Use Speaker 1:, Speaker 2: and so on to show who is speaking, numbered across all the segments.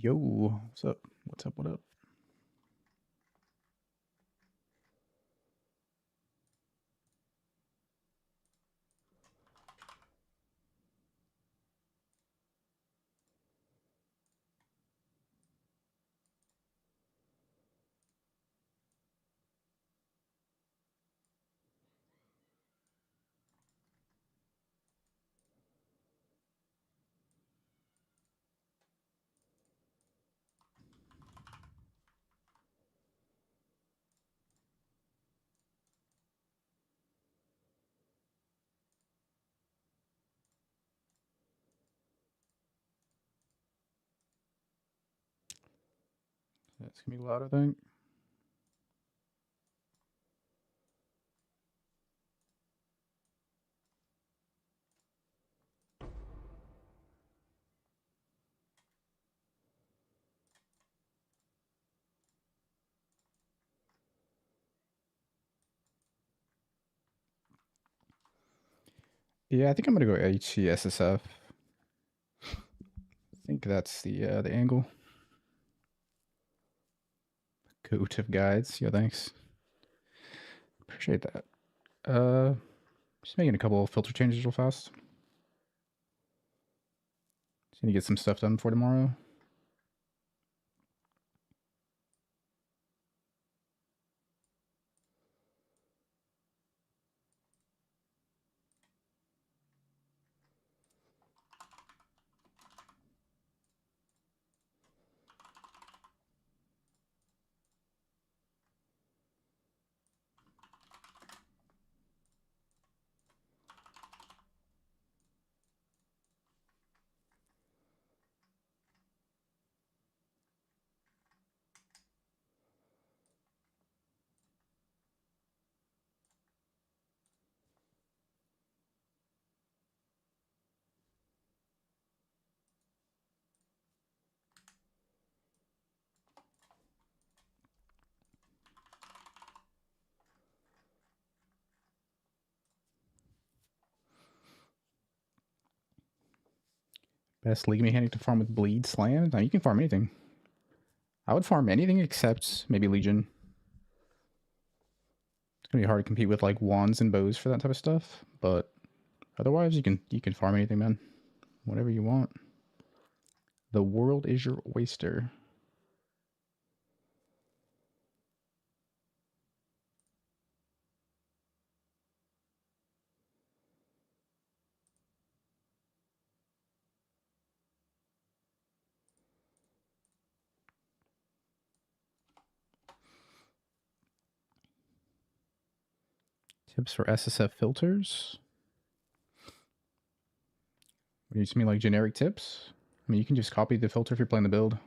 Speaker 1: Yo, what's up? What's up? What up? It's gonna be loud, I think. Yeah, I think I'm gonna go HCSSF. I think that's the angle. Goat of guides. Yeah, thanks. Appreciate that. Just making a couple of filter changes real fast. Just need to get some stuff done for tomorrow. Best league mechanic to farm with bleed slam. Now you can farm anything. I would farm anything except maybe Legion. It's gonna be hard to compete with like wands and bows for that type of stuff, but otherwise you can farm anything, man. Whatever you want. The world is your oyster. Tips for SSF filters. What do you mean, like generic tips? I mean, you can just copy the filter if you're playing the build.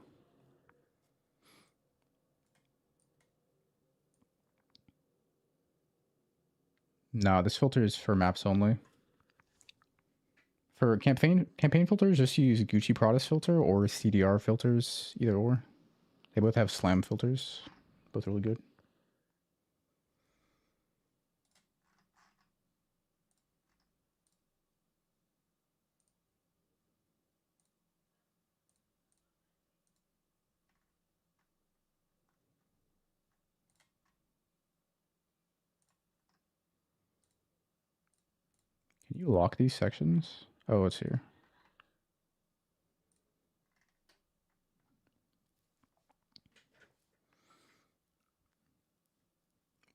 Speaker 1: No, this filter is for maps only. For campaign filters, just use Gucci Protus filter or CDR filters, either or. They both have SLAM filters, both really good. Can you lock these sections? Oh, it's here.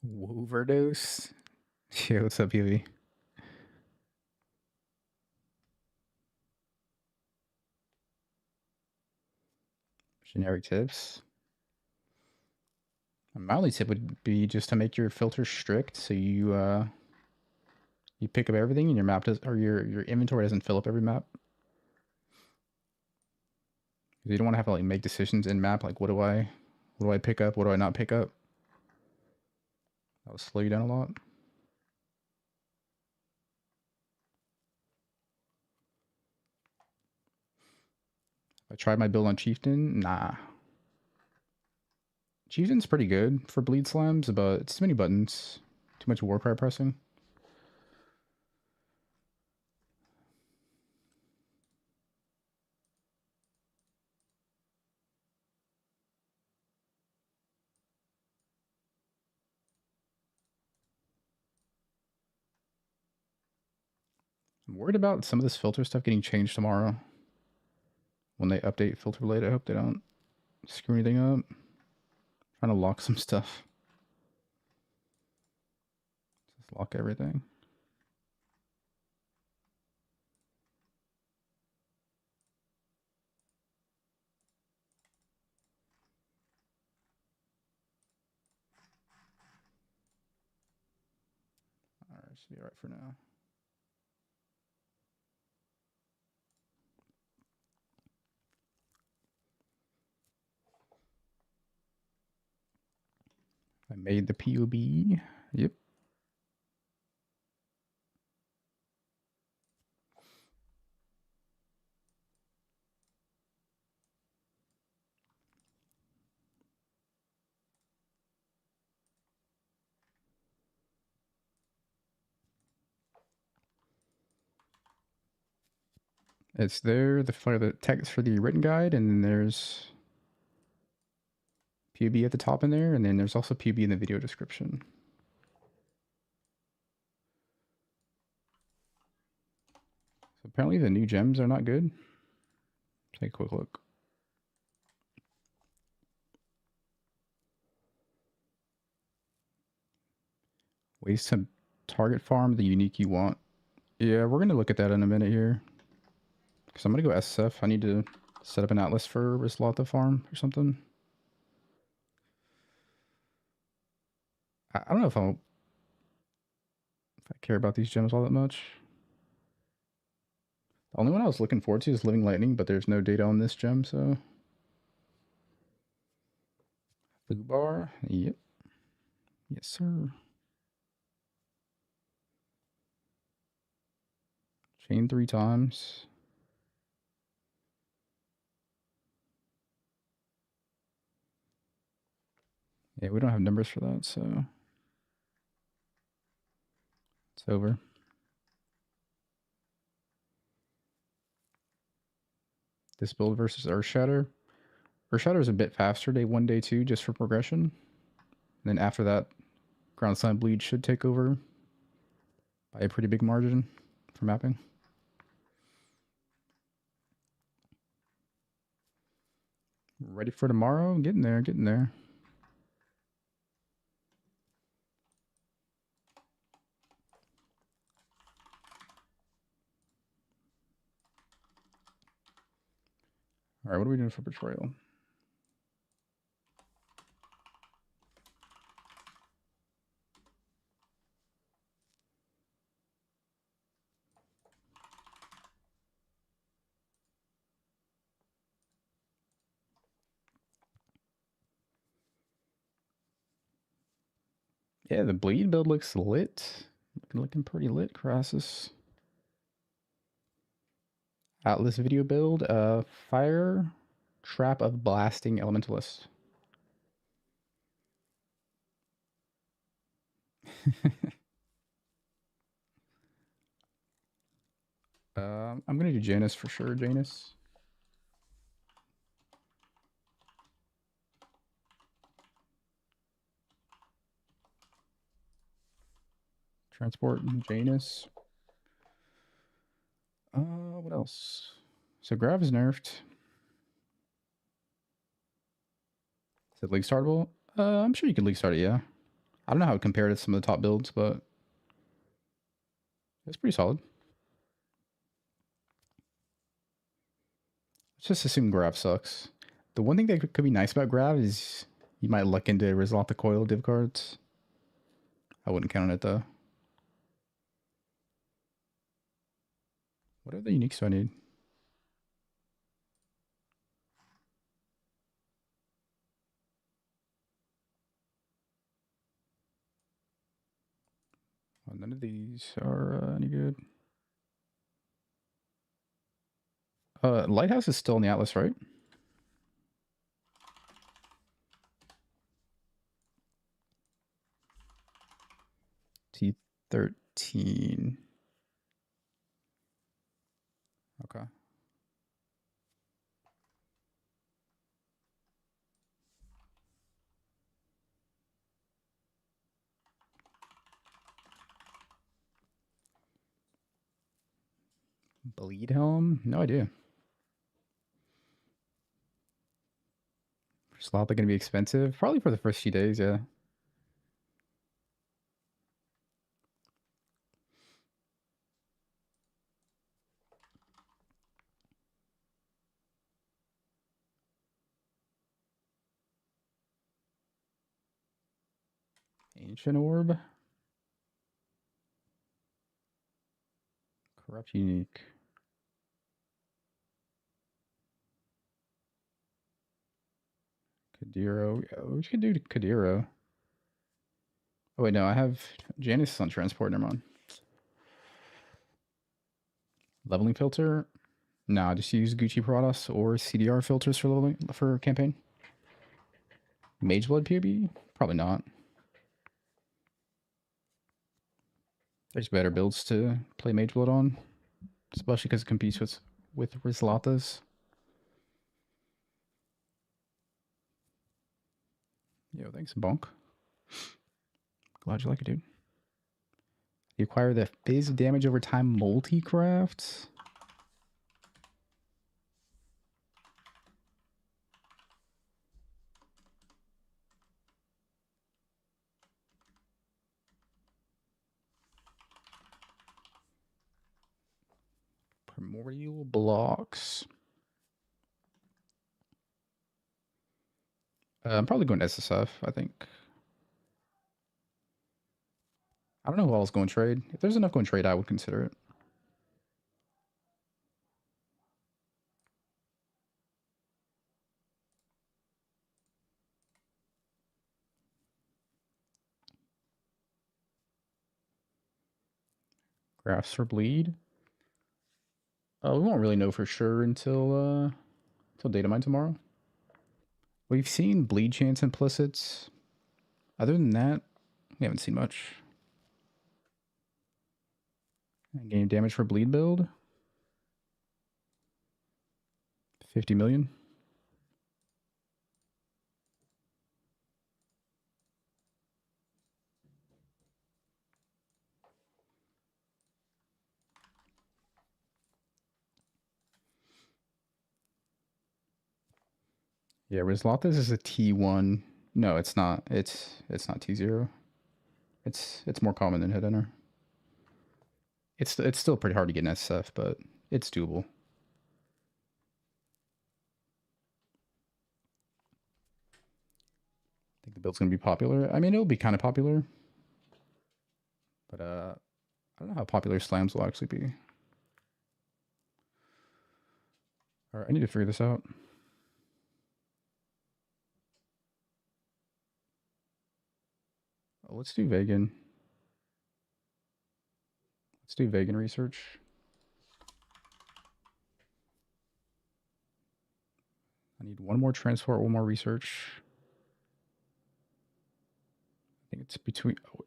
Speaker 1: Overdose. Yeah, what's up, UV? Generic tips. My only tip would be just to make your filter strict, so you pick up everything, and your map does, or your inventory doesn't fill up every map. You don't want to have to like make decisions in map, like what do I pick up, what do I not pick up? That'll slow you down a lot. I tried my build on Chieftain. Nah. Chieftain's pretty good for bleed slams, but it's too many buttons. Too much war cry pressing. I'm worried about some of this filter stuff getting changed tomorrow. When they update filter blade, I hope they don't screw anything up. I'm trying to lock some stuff. Just lock everything. Alright, should be alright for now. I made the POB. Yep. It's there, the text for the written guide, and then there's POB at the top in there, and then there's also POB in the video description. So apparently the new gems are not good. Take a quick look. Ways to target farm the unique you want. Yeah, we're going to look at that in a minute here. Because I'm going to go SF. I need to set up an atlas for Rislata farm or something. I don't know if I care about these gems all that much. The only one I was looking forward to is Living Lightning, but there's no data on this gem, so... Blue bar. Yep. Yes, sir. Chain 3 times. Yeah, we don't have numbers for that, so... It's over. This build versus Earthshatter. Earthshatter is a bit faster, day 1, day 2, just for progression. And then after that, Ground Slime Bleed should take over by a pretty big margin for mapping. Ready for tomorrow? Getting there, getting there. Alright, what are we doing for Betrayal? Yeah, the bleed build looks lit. Looking pretty lit, Crassus. Atlas video build, Fire Trap of Blasting Elementalist. I'm gonna do Janus for sure, Janus. Transport Janus. What else? So Grav is nerfed. Is it league startable? I'm sure you could league start it, yeah. I don't know how it compared to some of the top builds, but it's pretty solid. Let's just assume Grav sucks. The one thing that could be nice about Grav is you might luck into Rislata Coil div cards. I wouldn't count on it though. What other uniques do I need? Well, none of these are any good. Lighthouse is still in the Atlas, right? T13. Okay. Bleed Helm? No idea. Slot going to be expensive? Probably for the first few days, yeah. Ancient Orb. Corrupt Unique. Kadiro. Yeah, we could do Kadiro. Oh, wait, no. I have Janice on transport. Never mind. Leveling filter. No, just use Gucci Prados or CDR filters for leveling for campaign. Mage Blood PB? Probably not. There's better builds to play Mage Blood on, especially because it competes with Rizlatas. Yo, thanks, Bonk. Glad you like it, dude. You acquire the Fizz damage over time multi-craft. Primordial blocks. I'm probably going SSF, I think. I don't know who else going trade. If there's enough going trade, I would consider it. Graphs for bleed. We won't really know for sure until data mine tomorrow. We've seen bleed chance implicits. Other than that, we haven't seen much. Gain damage for bleed build. 50 million. Yeah, Rizlatas is a T1. No, it's not. It's not T0. It's more common than Hit Enter. It's still pretty hard to get an SF, but it's doable. I think the build's gonna be popular. I mean, it'll be kind of popular, but I don't know how popular slams will actually be. All right, I need to figure this out. Oh, let's do vegan. Let's do vegan research. I need one more transport, one more research. I think it's between. Oh.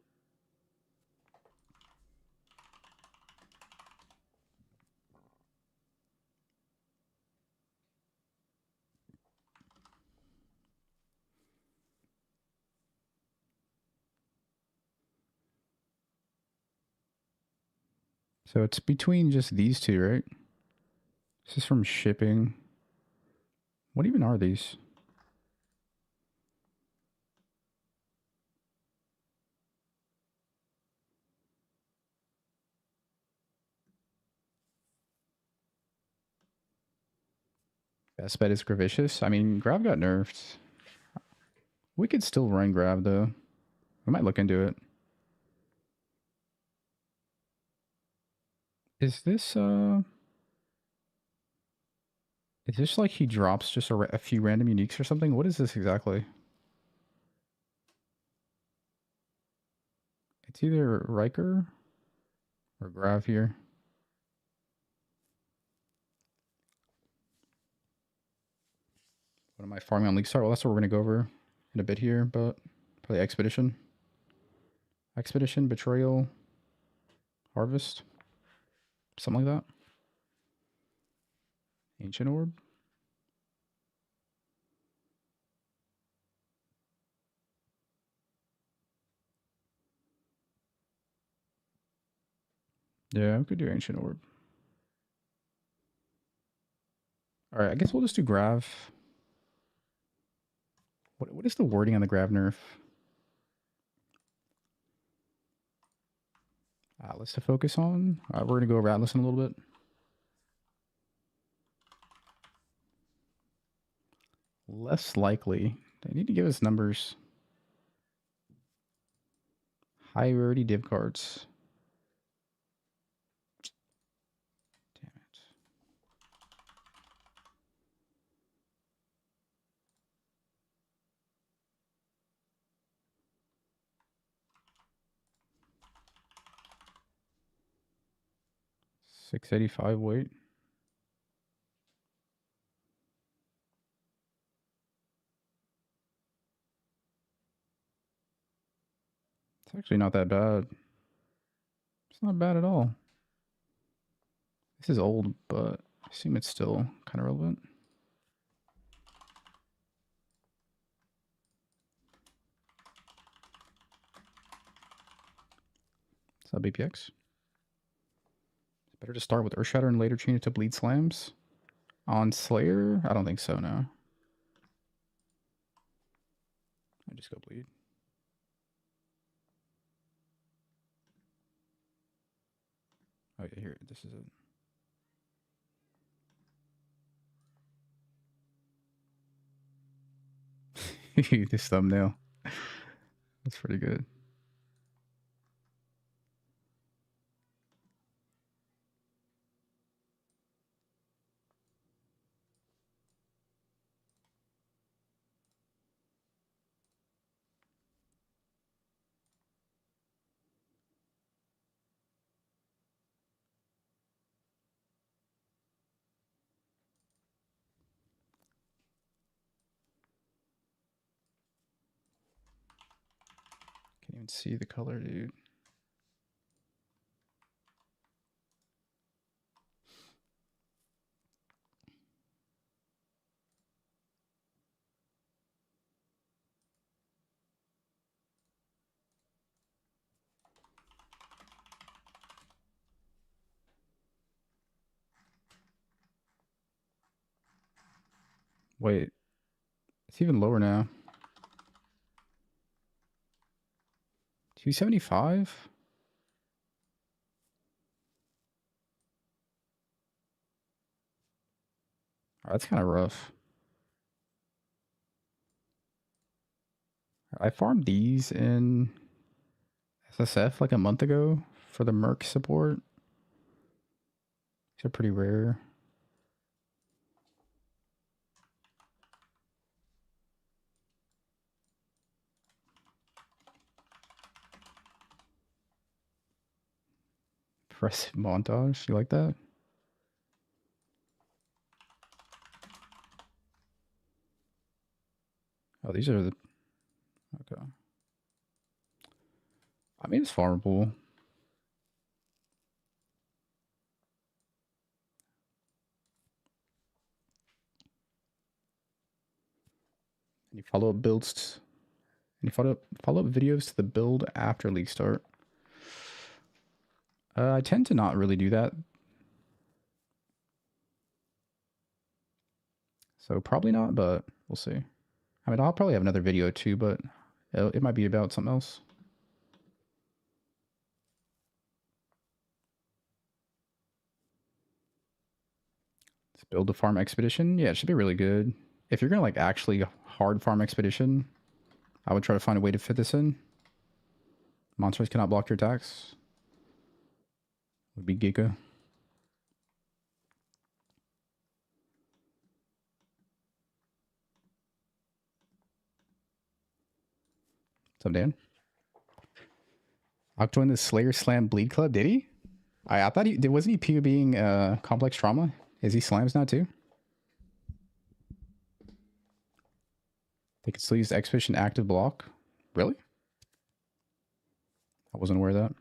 Speaker 1: So it's between just these two, right? This is from shipping. What even are these? Best bet is Gravicious. I mean, Grav got nerfed. We could still run Grav, though. We might look into it. Is this, Is this like he drops just a few random uniques or something? What is this exactly? It's either Riker or Grav here. What am I farming on League Start? Well, that's what we're going to go over in a bit here, but probably Expedition. Expedition, Betrayal, Harvest. Something like that. Ancient Orb. Yeah, we could do Ancient Orb. Alright, I guess we'll just do Grav. What is the wording on the Grav nerf? Atlas to focus on. We're going to go over Atlas in a little bit. Less likely. They need to give us numbers. High rarity div cards. Damn it. $685 weight. It's actually not that bad. It's not bad at all. This is old, but I assume it's still kind of relevant. It's not BPX. It's better to start with Earthshatter and later change it to bleed slams. On Slayer? I don't think so, no. I just go bleed. Oh yeah, here, this is it. This thumbnail. That's pretty good. Can't even see the color, dude. Wait, it's even lower now. 275? Oh, that's kind of rough. I farmed these in SSF like a month ago for the Merc support. These are pretty rare. Impressive montage. You like that? Oh, these are the... Okay. I mean, it's farmable. And you follow up builds... And you follow up videos to the build after league start. I tend to not really do that. So probably not, but we'll see. I mean, I'll probably have another video too, but it might be about something else. Let's build a farm expedition. Yeah, it should be really good. If you're gonna like actually hard farm expedition, I would try to find a way to fit this in. Monsters cannot block your attacks. Would be Giga. What's up, Dan? I'll join the Slayer Slam Bleed Club. Did he? I thought he wasn't he POBing complex trauma? Is he slams now too? They can still use Expedition active block. Really? I wasn't aware of that.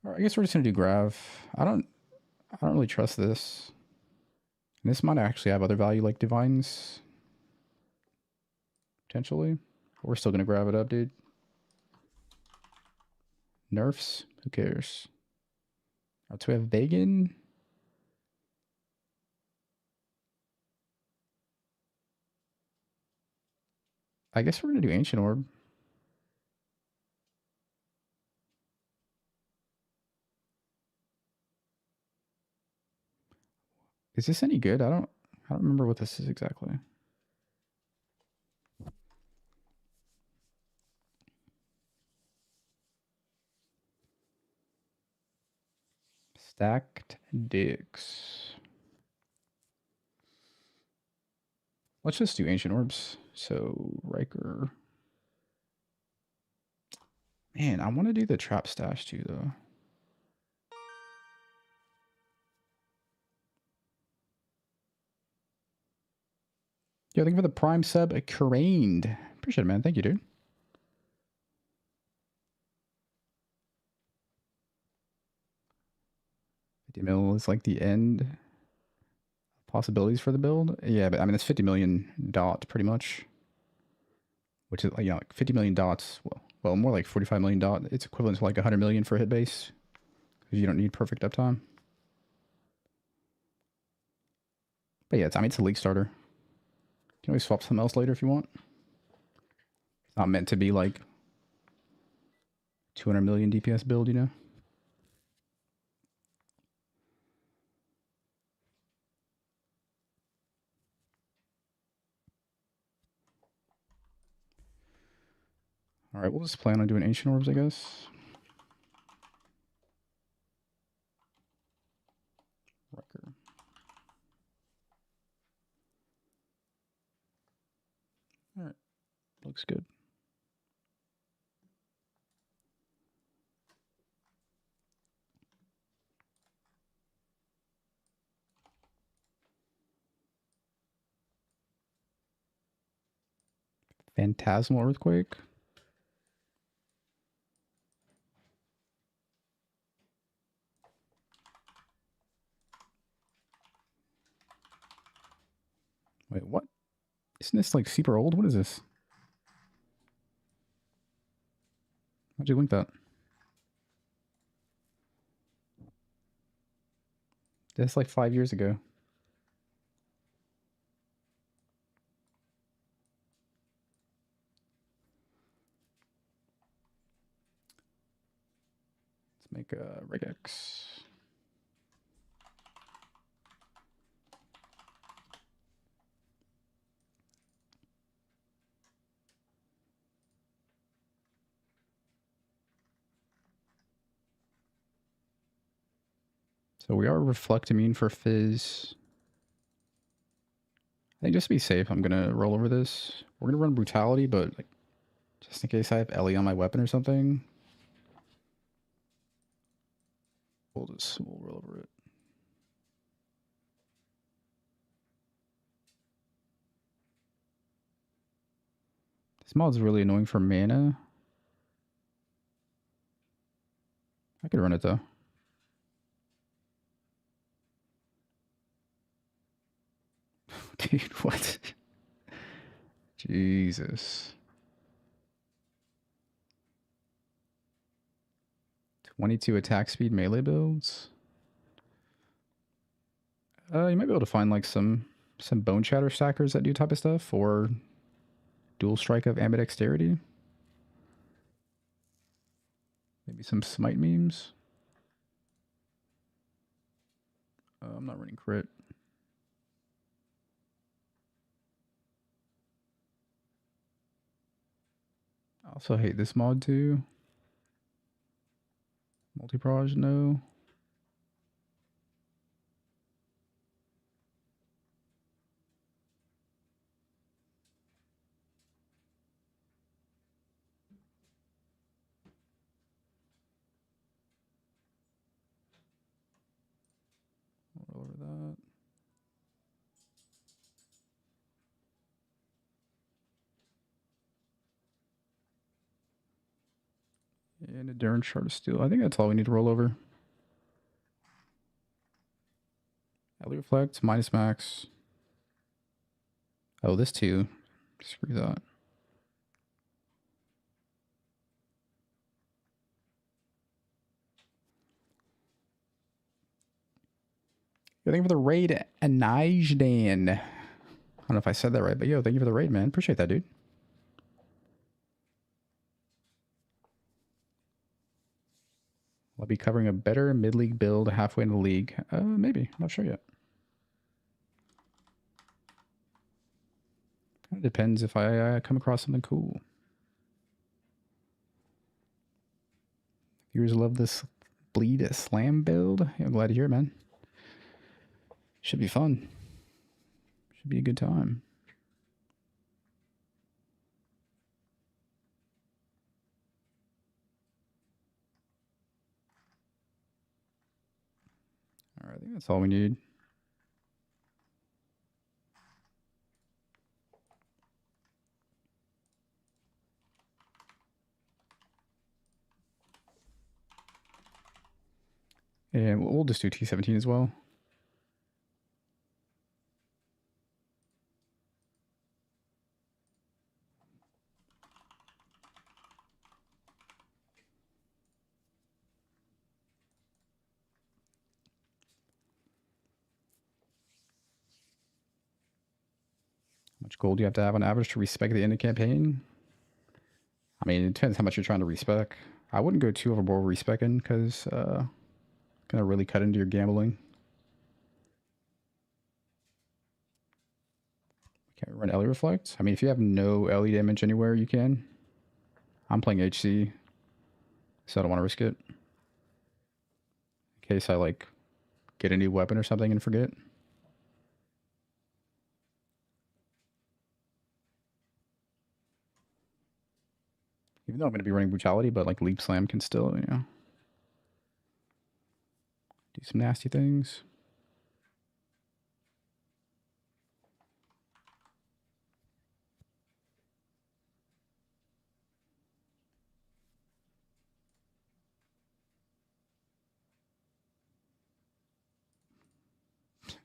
Speaker 1: All right, I guess we're just gonna do Grav. I don't really trust this. And this might actually have other value like Divines. Potentially. But we're still gonna grab it up, dude. Nerfs? Who cares? Alright, so we have Vegan. I guess we're gonna do Ancient Orb. Is this any good? I don't remember what this is exactly. Stacked Dicks. Let's just do Ancient Orbs. So, Riker. Man, I want to do the Trap Stash too, though. Yo, thank you for the Prime sub, Craned. Appreciate it, man. Thank you, dude. 50 mil is like the end possibilities for the build. Yeah, but I mean, it's 50 million dot pretty much. Which is, like 50 million dots. Well, more like 45 million dot. It's equivalent to like 100 million for a hit base. Because you don't need perfect uptime. But yeah, I mean, it's a league starter. You can always swap something else later if you want. It's not meant to be like 200 million DPS build, you know? Alright, we'll just plan on doing Ancient Orbs, I guess. Riker. Alright, looks good. Phantasmal Earthquake. Wait, what? Isn't this like super old? What is this? How'd you link that? That's like 5 years ago. Let's make a Regex. So we are Reflect Immune for Fizz. I think just to be safe, I'm going to roll over this. We're going to run Brutality, but like, just in case I have Ellie on my weapon or something, we'll roll over it. This mod's really annoying for mana. I could run it though. Dude, what? Jesus. 22 attack speed melee builds. You might be able to find like some bone shatter stackers that do type of stuff, or dual strike of ambidexterity. Maybe some smite memes. I'm not running crit. I also hate this mod too. Multi-proj, no. Roll over that. And a Darren Shard of Steel. I think that's all we need to roll over. Ellie Reflect, minus max. Oh, this too. Screw that. Yo, thank you for the raid, Anijdan. I don't know if I said that right, but yo, thank you for the raid, man. Appreciate that, dude. I'll be covering a better mid-league build halfway in the league. Maybe. Not sure yet. Kind of depends if I come across something cool. Viewers love this bleed slam build. Yeah, I'm glad to hear it, man. Should be fun. Should be a good time. All right, I think that's all we need. And we'll just do T17 as well. How much gold do you have to have on average to respec the end of campaign? I mean, it depends how much you're trying to respec. I wouldn't go too overboard respecing because gonna really cut into your gambling. Can't run Ellie Reflect. I mean, if you have no Ellie damage anywhere, you can. I'm playing HC, so I don't want to risk it. In case I like get a new weapon or something and forget. Even though I'm going to be running Brutality, but like Leap Slam can still, you know, do some nasty things. It's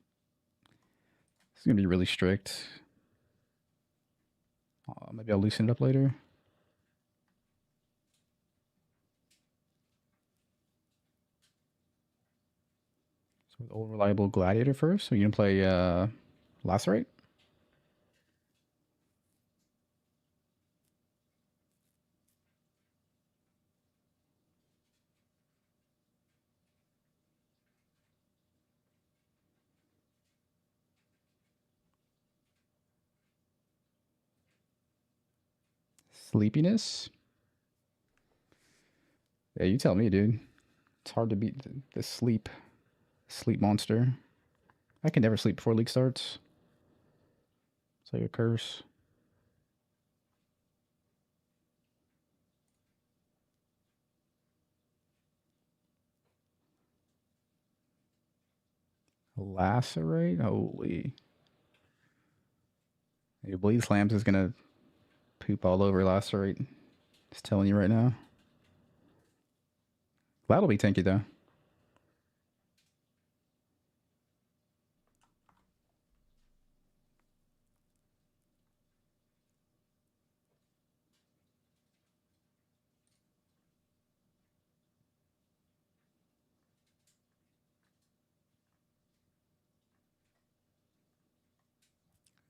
Speaker 1: going to be really strict. Maybe I'll loosen it up later. So with Old Reliable Gladiator first. So you can play Lacerate? Sleepiness? Yeah, you tell me, dude. It's hard to beat the sleep monster. I can never sleep before league starts. It's like a curse. Lacerate? Holy. Your Bleed Slams is gonna poop all over Lacerate. Just telling you right now. That'll be tanky though.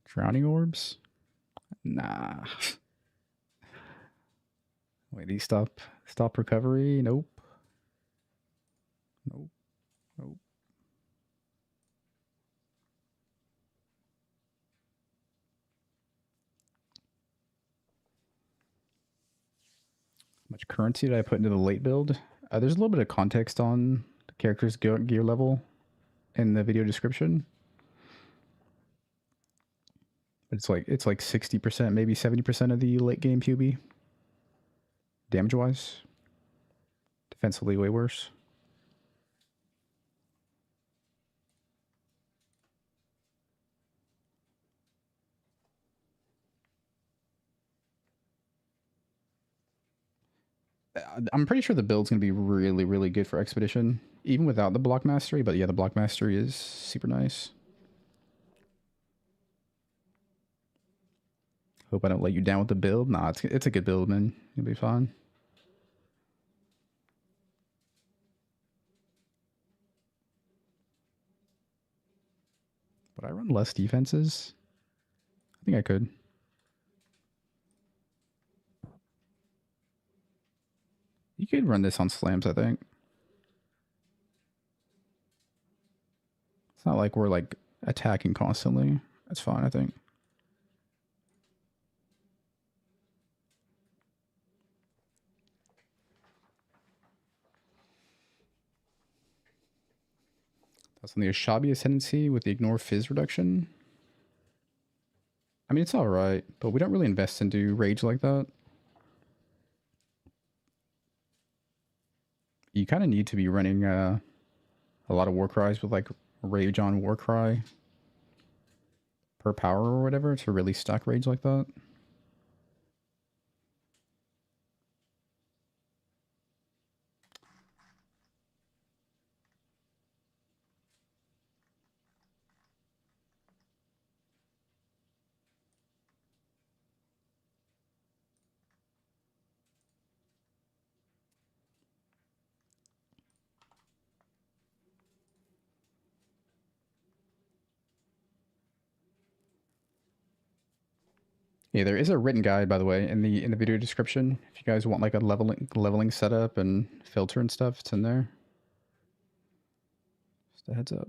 Speaker 1: Drowning Orbs? Nah. Wait, these stop recovery? Nope. Nope. Nope. How much currency did I put into the late build? There's a little bit of context on the character's gear level in the video description. But it's like 60%, maybe 70% of the late game PUB. Damage wise. Defensively way worse. I'm pretty sure the build's going to be really, really good for Expedition, even without the Block Mastery. But yeah, the Block Mastery is super nice. Hope I don't let you down with the build. Nah, it's a good build, man. You'll be fine. Would I run less defenses? I think I could. You could run this on slams, I think. It's not like we're like attacking constantly. That's fine, I think. That's on the Ashabi Ascendancy with the Ignore Fizz reduction. I mean, it's alright, but we don't really invest into Rage like that. You kind of need to be running a lot of Warcries with like Rage on Warcry per power or whatever to really stack Rage like that. Yeah, there is a written guide, by the way, in the video description. If you guys want like a leveling setup and filter and stuff, it's in there. Just a heads up.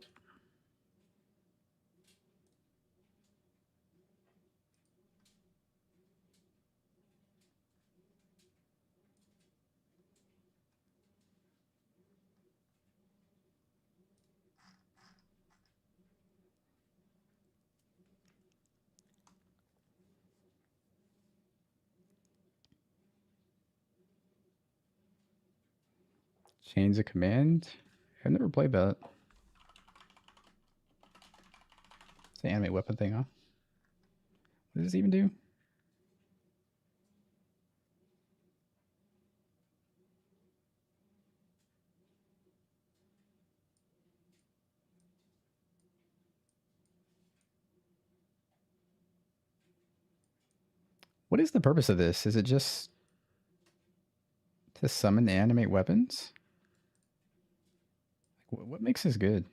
Speaker 1: Chains of Command. I've never played that. It's the animate weapon thing, huh? What does this even do? What is the purpose of this? Is it just to summon the animate weapons? Like, what makes this good?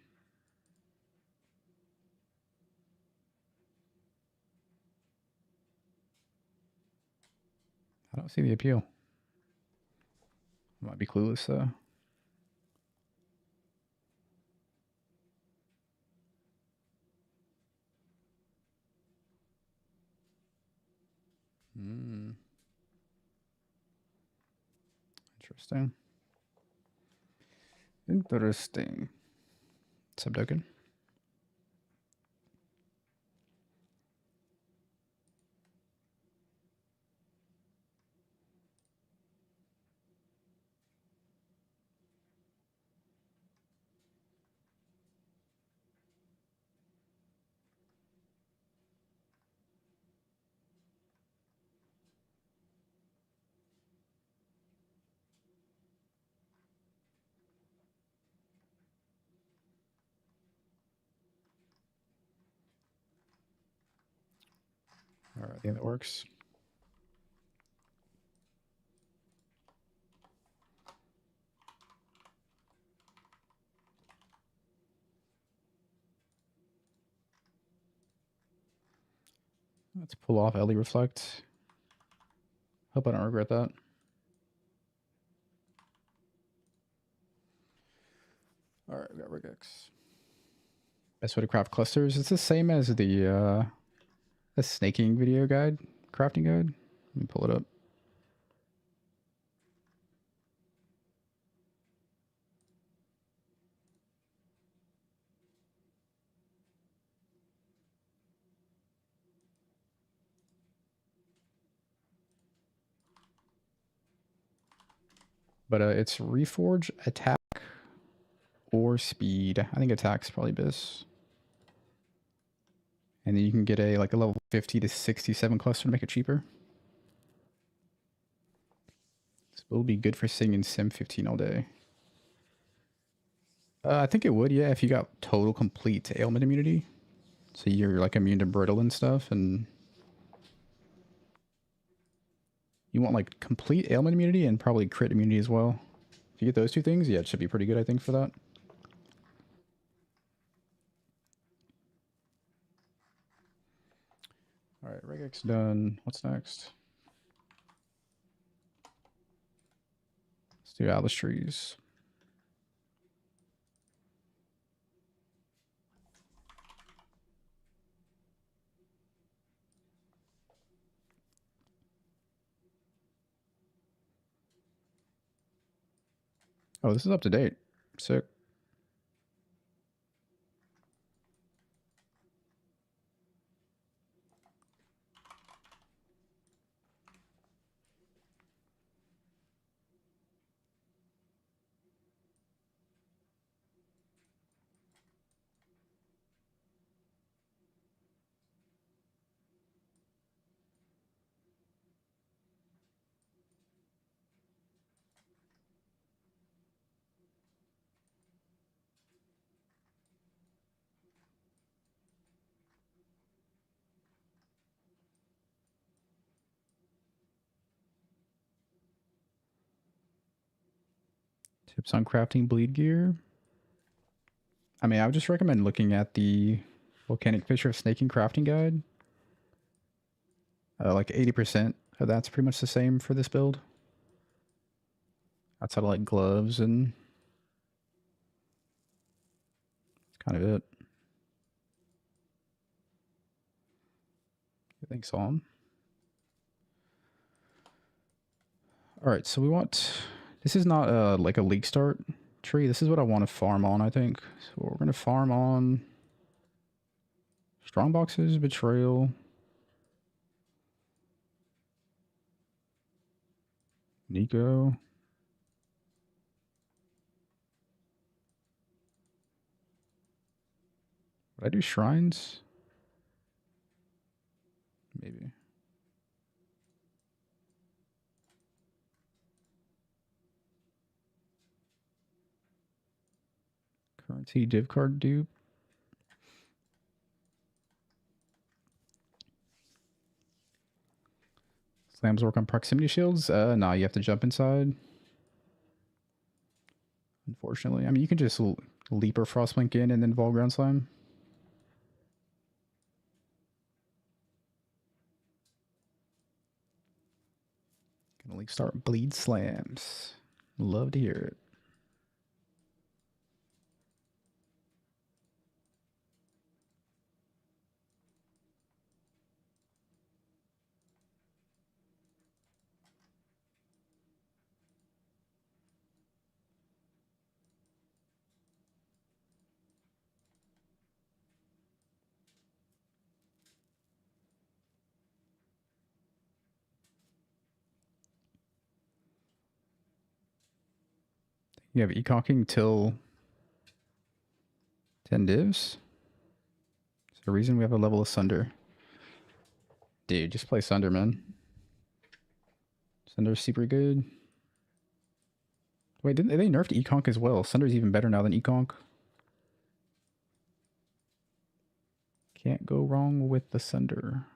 Speaker 1: I don't see the appeal. I might be clueless though. Hmm. Interesting. Interesting. Subtoken. All right, I think that works. Let's pull off LE Reflect. Hope I don't regret that. All right, we got Regex. Best way to craft clusters. It's the same as the snaking video guide, crafting guide. Let me pull it up. But it's Reforge, Attack, or Speed. I think Attack's probably best. And then you can get a like a level 50 to 67 cluster to make it cheaper. This will be good for sitting in Sim 15 all day. I think it would, yeah, if you got total complete ailment immunity. So you're like immune to brittle and stuff, and you want like complete ailment immunity and probably crit immunity as well. If you get those two things, yeah, it should be pretty good, I think, for that. All right, Regex done. What's next? Let's do Atlas trees. Oh, this is up to date. Sick. Tips on crafting bleed gear. I mean, I would just recommend looking at the Volcanic Fisher of Snaking crafting guide. Like 80% of that's pretty much the same for this build. Outside of like gloves and that's kind of it. Thanks, on. All right, so we want. This is not like a league start tree. This is what I want to farm on, I think. So we're going to farm on strong boxes, betrayal, Nico. Would I do shrines? Maybe. Currency div card dupe. Slams work on proximity shields. Nah, you have to jump inside. Unfortunately, I mean you can just leap or frostblink in and then vol ground slime. Gonna league start bleed slams. Love to hear it. You have econking till 10 divs. There's a reason we have a level of Sunder. Dude, just play Sunder, man. Sunder's super good. Wait, didn't they nerfed econk as well? Sunder's even better now than econk. Can't go wrong with the Sunder.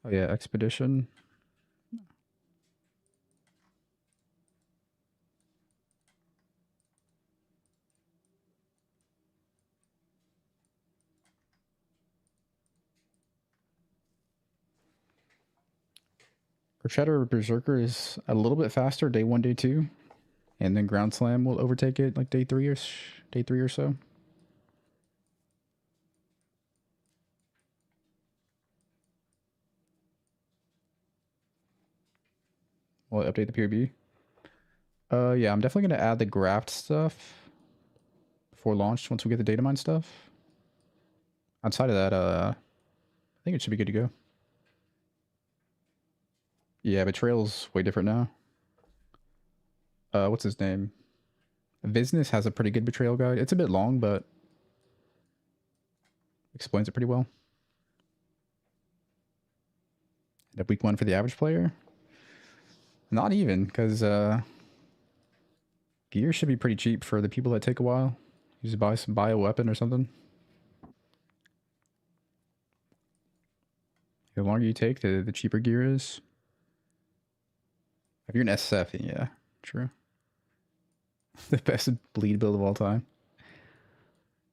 Speaker 1: Oh yeah, Expedition. Shadow Berserker is a little bit faster day 1, day 2. And then Ground Slam will overtake it like day 3 or so. Will it update the POB? Yeah, I'm definitely going to add the graft stuff before launch once we get the data mine stuff. Outside of that, I think it should be good to go. Yeah, Betrayal's way different now. What's his name? Business has a pretty good Betrayal guide. It's a bit long, but explains it pretty well. And week 1 for the average player? Not even, because gear should be pretty cheap for the people that take a while. You just buy a weapon or something. The longer you take, the cheaper gear is. If you're an SF, yeah, true. The best bleed build of all time.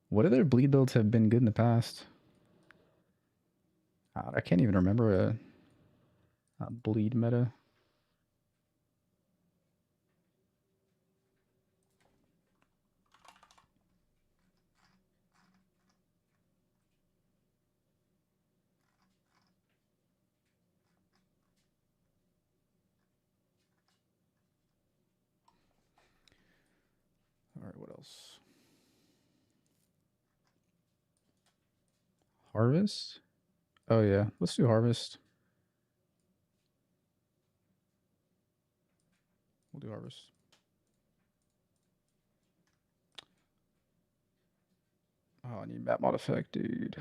Speaker 1: What other bleed builds have been good in the past? I can't even remember a bleed meta. else? Harvest? Oh yeah, let's do harvest. We'll do harvest. Oh, I need map mod effect, dude.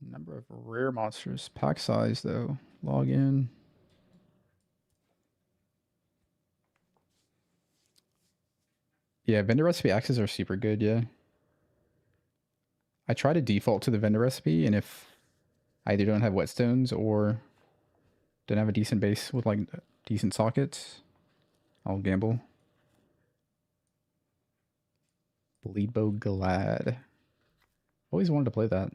Speaker 1: Number of rare monsters. Pack size, though. Log in. Yeah, vendor recipe access are super good, yeah. I try to default to the vendor recipe, and if I either don't have whetstones or don't have a decent base with, like, decent sockets, I'll gamble. Bleedbow Glad. Always wanted to play that.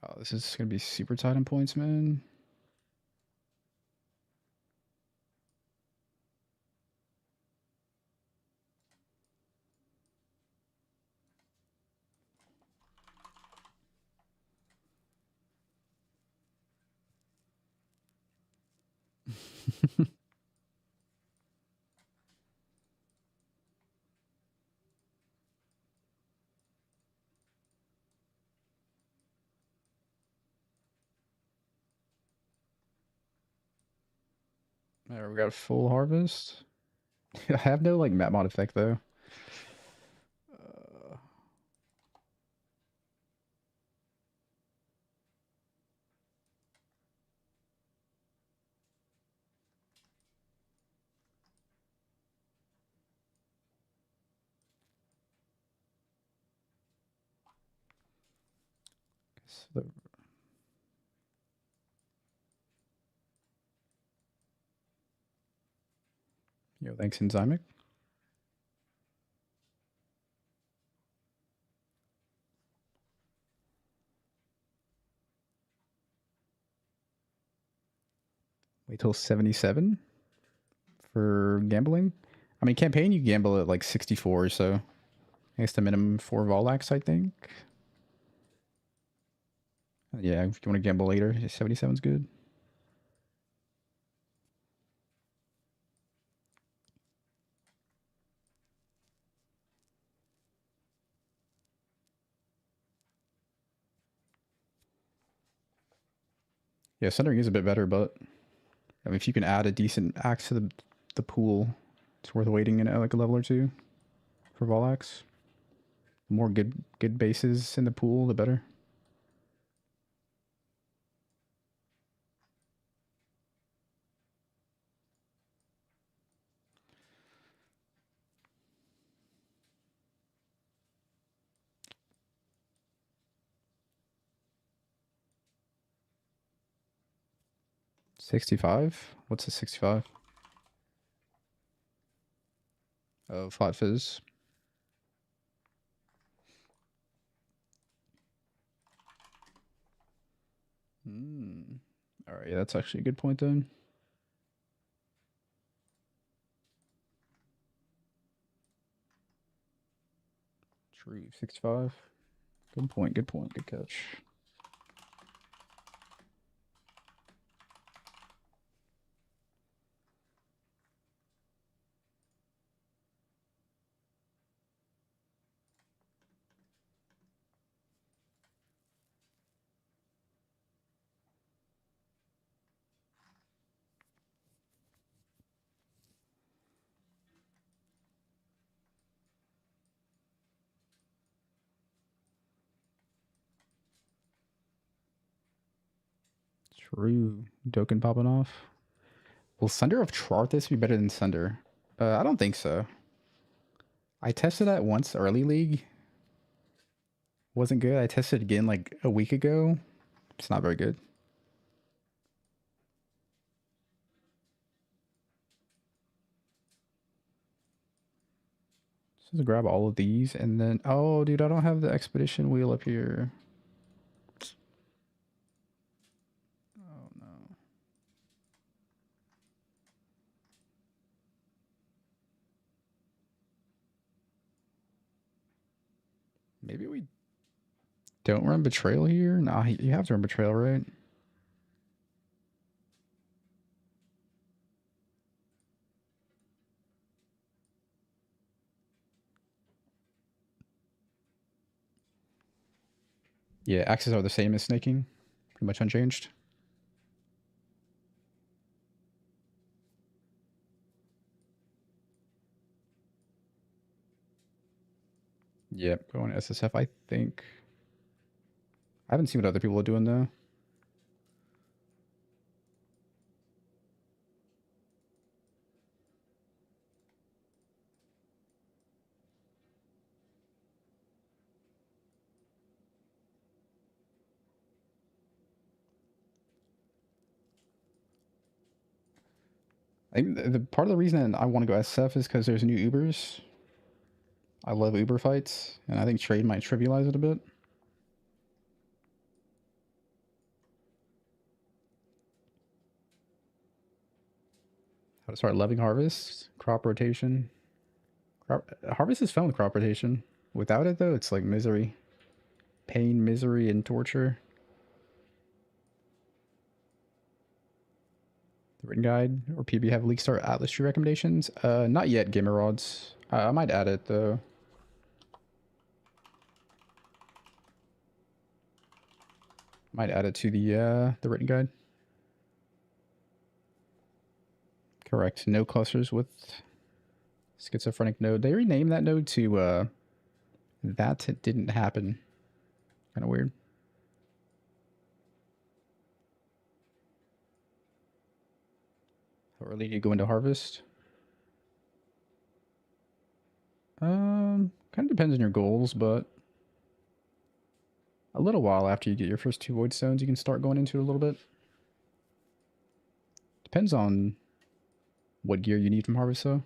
Speaker 1: Oh, this is going to be super tight on points, man. There, we got a full harvest. I have no, like, map mod effect, though. 'Cause Yo, thanks, Enzymic. Wait till 77 for gambling. I mean, campaign, you gamble at like 64, so I guess the minimum 4 Volax, I think. Yeah, if you want to gamble later, 77's good. Yeah, Sundering is a bit better, but I mean, if you can add a decent axe to the pool, it's worth waiting in at like a level or two for Volax. The more good bases in the pool, the better. $65? What's a 65? Oh, Flat Fizz. All right, yeah, that's actually a good point then. True, 65. Good point, good point, good catch. True. Dokkan popping off. Will Sunder of Trarthus be better than Sunder? I don't think so. I tested that once early league. Wasn't good. I tested again like a week ago. It's not very good. Just grab all of these and then... Oh, dude, I don't have the expedition wheel up here. Oh, no. Maybe we don't run Betrayal here? Nah, you have to run Betrayal, right? Yeah, axes are the same as snaking. Pretty much unchanged. Yep, going SSF, I think. I haven't seen what other people are doing, though. I think the part of the reason I want to go SSF is because there's new Ubers. I love Uber fights, and I think trade might trivialize it a bit. How to start loving Harvest? Crop rotation. Harvest is fun with crop rotation. Without it, though, it's like misery. Pain, misery, and torture. The written guide or PB have leak start Atlas tree recommendations? Not yet, Gamer Rods. I might add it, though. Might add it to the written guide. Correct. No clusters with schizophrenic node. They renamed that node to that didn't happen. Kind of weird. How early do you go into harvest? Kind of depends on your goals, but a little while after you get your first 2 void stones, you can start going into it a little bit. Depends on what gear you need from harvest, though.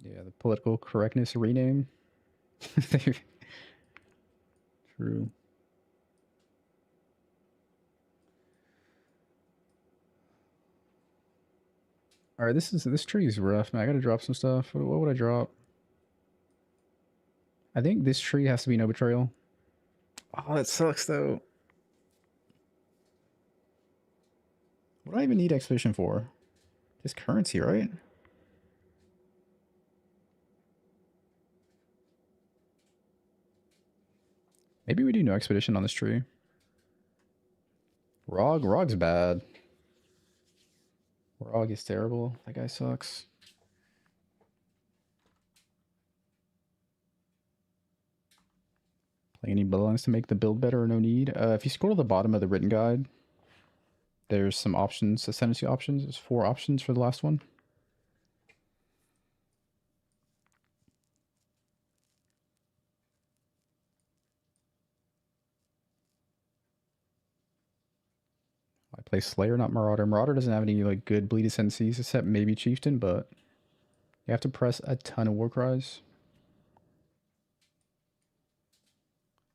Speaker 1: Yeah, the political correctness rename. True. All right, this tree is rough, man. I gotta drop some stuff. What would I drop? I think this tree has to be no betrayal. Oh, that sucks though. What do I even need expedition for? Just currency, right? Maybe we do no expedition on this tree. Rog's bad. Rog is terrible. That guy sucks. Play any balance to make the build better or no need? If you scroll to the bottom of the written guide, there's some options, ascendancy options. There's 4 options for the last one. I play Slayer, not Marauder. Marauder doesn't have any like good bleed ascendancies except maybe Chieftain, but you have to press a ton of war cries.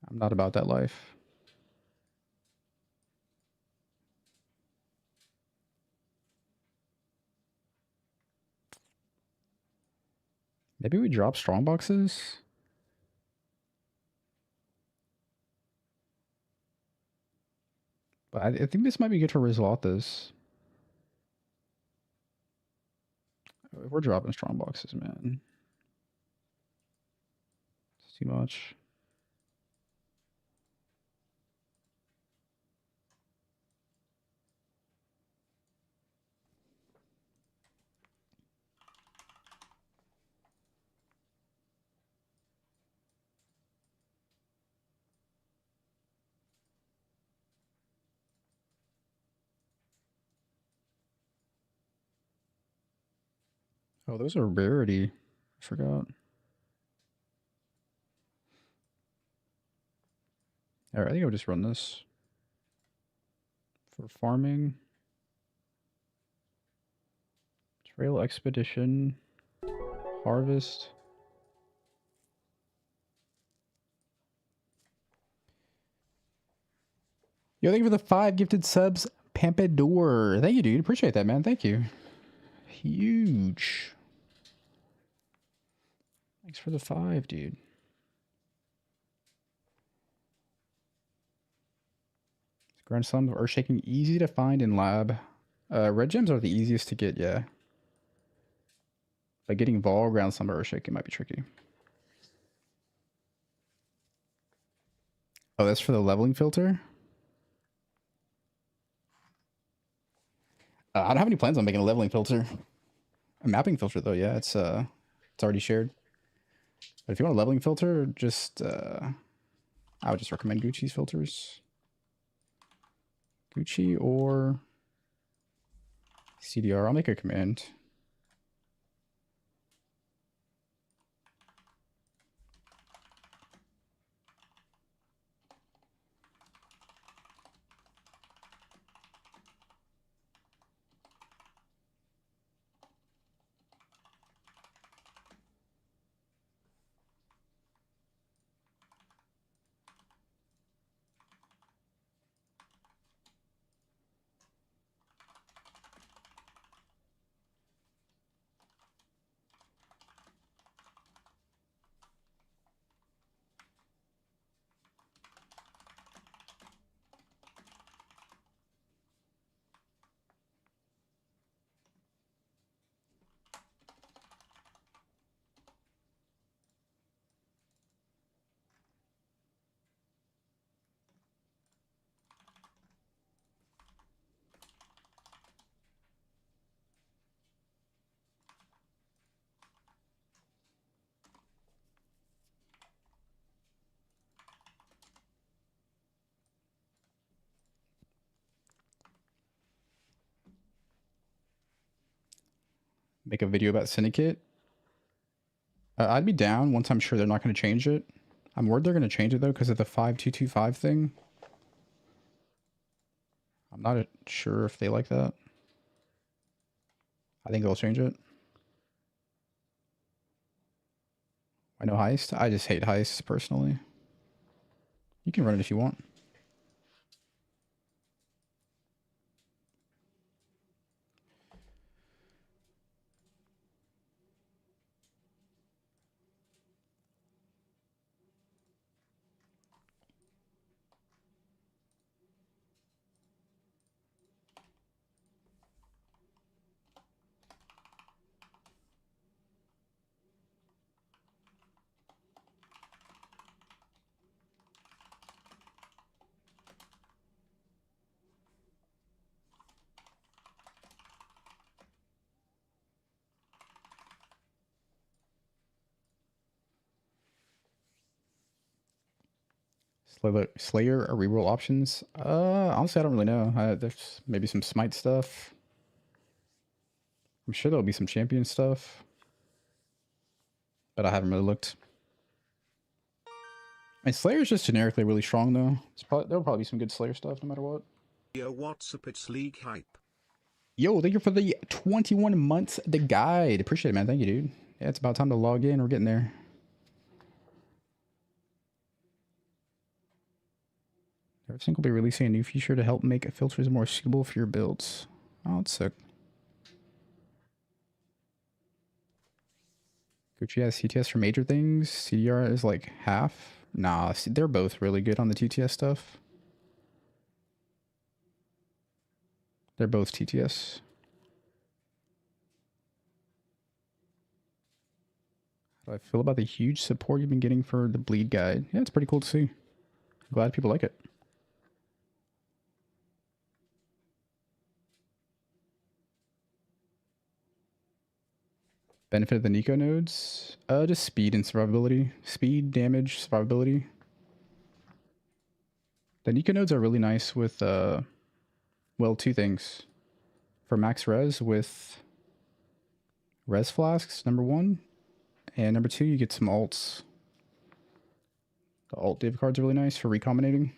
Speaker 1: I'm not about that life. Maybe we drop strong boxes? But I think this might be good for Rizlatas. We're dropping strong boxes, man. It's too much. Oh, those are rarity. I forgot. Alright, I think I'll just run this. For farming. Trail expedition. Harvest. Yo, thank you for the 5 gifted subs. Pampador. Thank you, dude. Appreciate that, man. Thank you. Huge. Thanks for the 5, dude. Grand Slams of Earthshaking, easy to find in lab. Red gems are the easiest to get, yeah. But getting Vol, Ground Slumber, Earthshaking might be tricky. Oh, that's for the leveling filter? I don't have any plans on making a leveling filter. A mapping filter, though, yeah, it's already shared. But if you want a leveling filter, just I would just recommend Gucci's filters. Gucci or CDR. I'll make a command. Make a video about Syndicate. I'd be down once I'm sure they're not going to change it. I'm worried they're going to change it, though, because of the 5225 thing. I'm not sure if they like that. I think they'll change it. I know Heist. I just hate Heist, personally. You can run it if you want. Slayer or reroll options? Honestly, I don't really know. There's maybe some smite stuff. I'm sure there'll be some champion stuff. But I haven't really looked. And Slayer's just generically really strong, though. There'll probably be some good Slayer stuff no matter what.
Speaker 2: Yo, what's up? It's League Hype.
Speaker 1: Yo, thank you for the 21 months, the guide. Appreciate it, man. Thank you, dude. Yeah, it's about time to log in. We're getting there. Everything will be releasing a new feature to help make filters more suitable for your builds. Oh, that's sick. Gucci has CTS for major things. CDR is like half. Nah, they're both really good on the TTS stuff. They're both TTS. How do I feel about the huge support you've been getting for the bleed guide? Yeah, it's pretty cool to see. Glad people like it. Benefit of the Nico nodes? Just speed and survivability. Speed, damage, survivability. The Nico nodes are really nice with, well, two things. For max res with res flasks, number one. And number two, you get some alts. The alt div card's really nice for recombinating.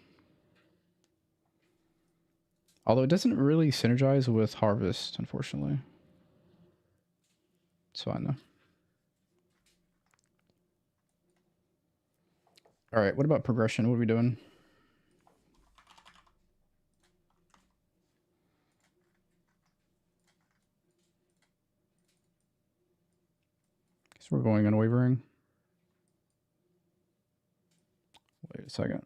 Speaker 1: Although it doesn't really synergize with Harvest, unfortunately. It's fine, though. Alright, what about progression? What are we doing? Guess we're going unwavering. Wait a second.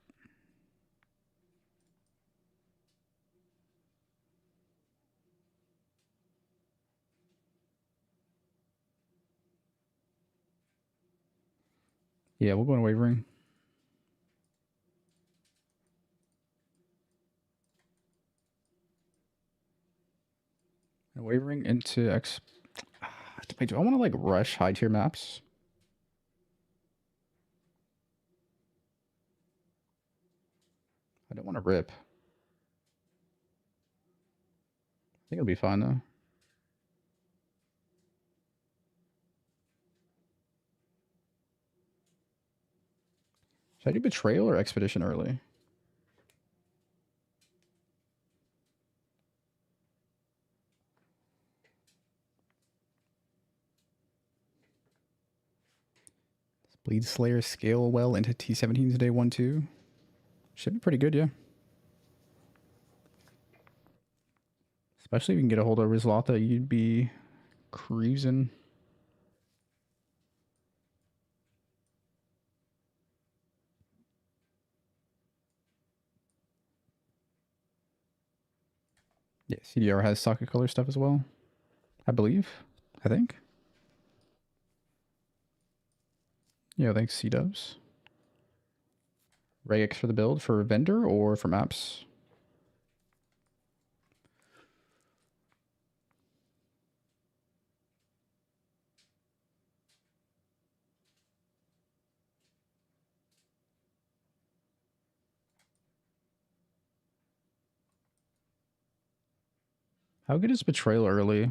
Speaker 1: Yeah, we'll go in wavering. And wavering into X. Wait, do I want to like rush high tier maps? I don't want to rip. I think it'll be fine though. Should I do betrayal or expedition early? Bleed Slayer scale well into T17's day 1-2. Should be pretty good, yeah. Especially if you can get a hold of Rizlata, you'd be cruising. Yeah, CDR has socket color stuff as well. I believe. I think. Yeah, thanks C-dubs. Regex for the build for vendor or for maps? How good is Betrayal early?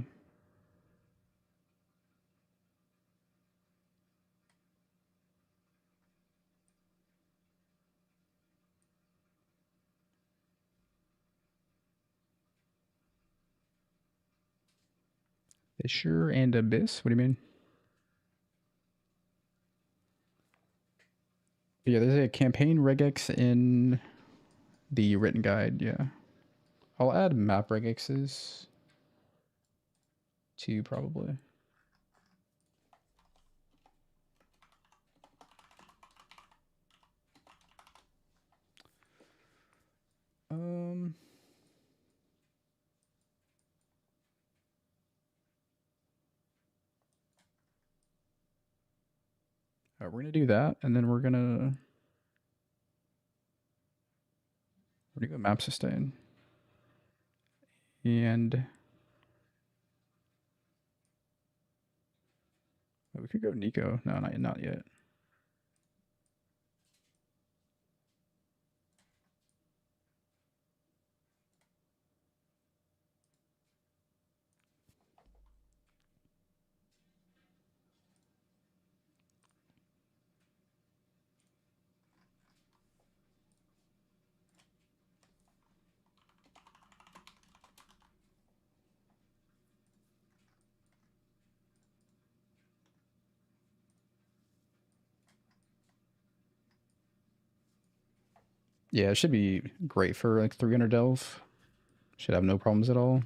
Speaker 1: Fisher and Abyss? What do you mean? Yeah, there's a campaign regex in the written guide, yeah. I'll add map regexes too, probably. Um, Alright, we're gonna do that, and then we're gonna go map sustain. And oh, we could go Nico. No, not yet. Yeah, it should be great for like 300 delve. Should have no problems at all.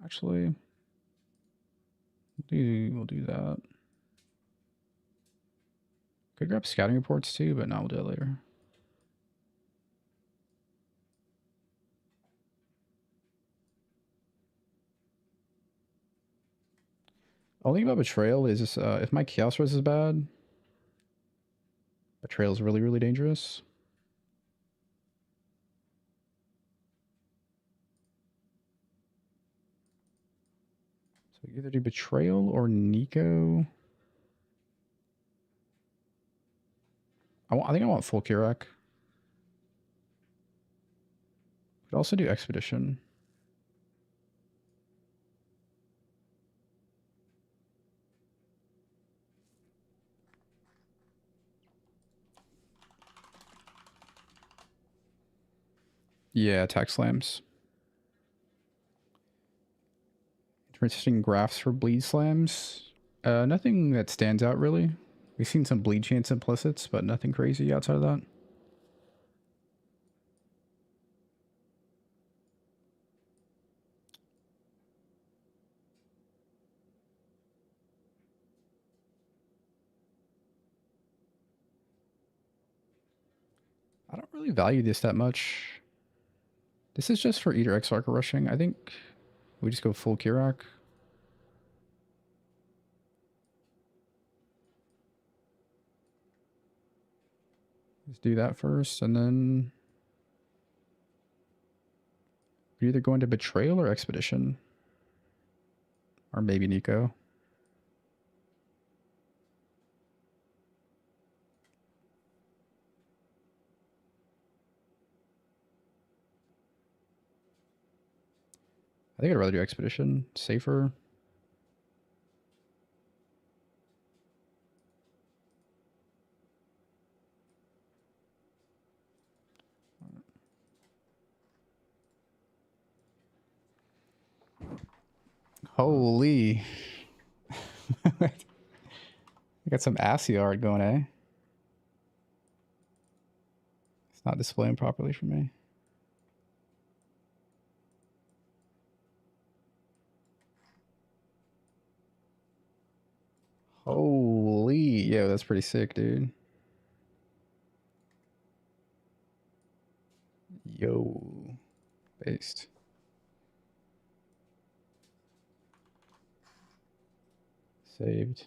Speaker 1: Actually, we'll do that. Could grab scouting reports too, but no, we'll do that later. Only thing about Betrayal is if my Chaos Res is bad, Betrayal is really, really dangerous. So either do Betrayal or Nico. I think I want full Kirak. Could also do Expedition. Yeah, attack slams. Interesting graphs for bleed slams. Nothing that stands out really. We've seen some bleed chance implicits, but nothing crazy outside of that. I don't really value this that much. This is just for either Exarch or rushing. I think we just go full Kirak. Let's do that first, and then we either go into Betrayal or Expedition. Or maybe Nico. I think I'd rather do Expedition. Safer. Holy. I got some Asiard going, eh? It's not displaying properly for me. Holy. Yo, that's pretty sick, dude. Yo. Based. Saved.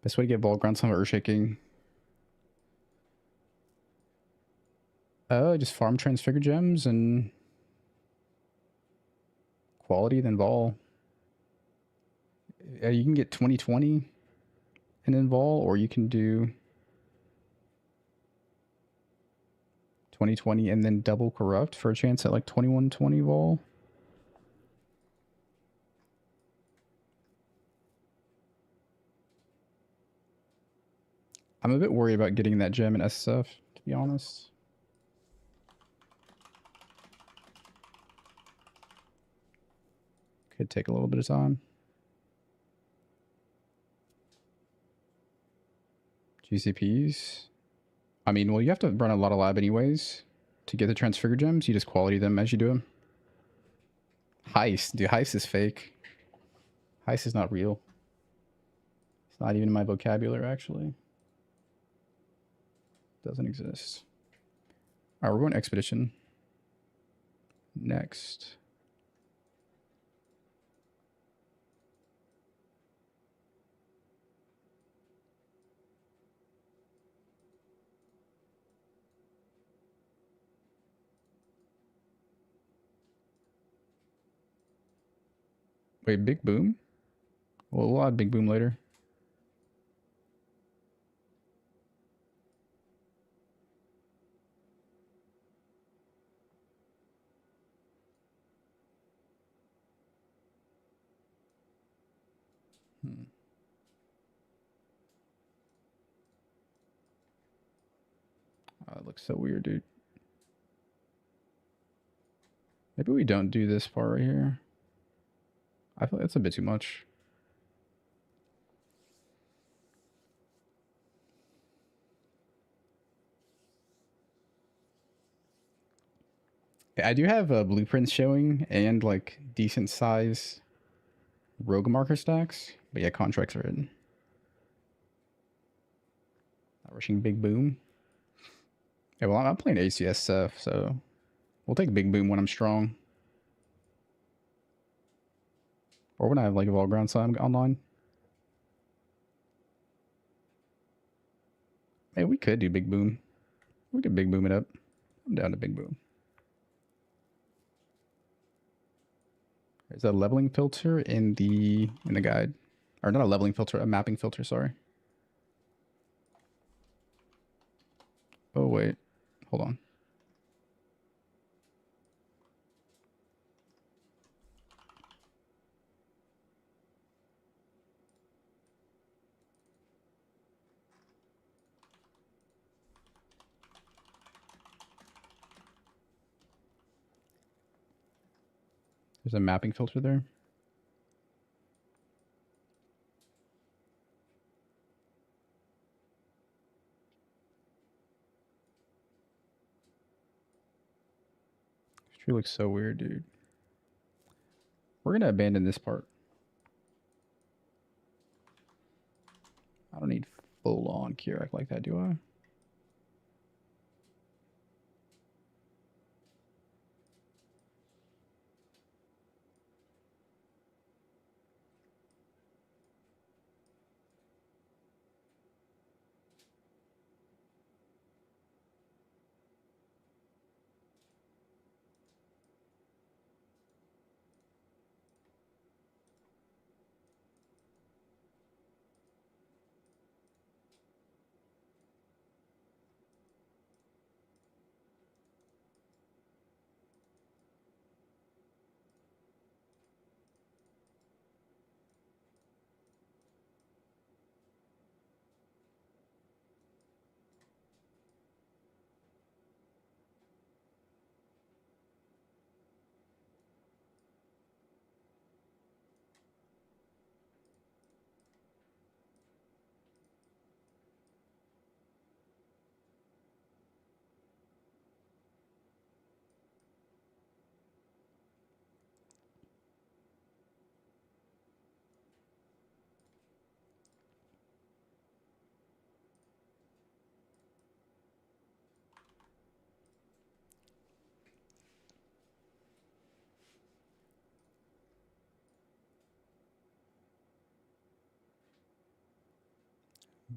Speaker 1: Best way to get ball ground some earth shaking. Just farm transfigure gems and quality then vol. You can get 2020 and then vol, or you can do 2020 and then double corrupt for a chance at like 2120 vol. I'm a bit worried about getting that gem in SSF, to be honest. Could take a little bit of time. GCPs. I mean, well, you have to run a lot of lab anyways to get the transfigure gems. You just quality them as you do them. Heist. Dude, heist is fake. Heist is not real. It's not even in my vocabulary, actually. Doesn't exist. All right, we're going expedition. Next. Wait, big boom? Well, we'll add big boom later. Oh, it looks so weird, dude. Maybe we don't do this part right here. I feel like that's a bit too much. I do have blueprints showing and like decent size rogue marker stacks, but yeah, contracts are in. Not rushing big boom. Yeah, well, I'm playing ACSF, so we'll take big boom when I'm strong. Or when I have like a ground slam online. Hey, we could do big boom. We could big boom it up. I'm down to big boom. There's a leveling filter in the guide. Or not a leveling filter, a mapping filter, sorry. Oh wait. Hold on. There's a mapping filter there. This tree looks so weird, dude. We're gonna abandon this part. I don't need full-on Keurig like that, do I?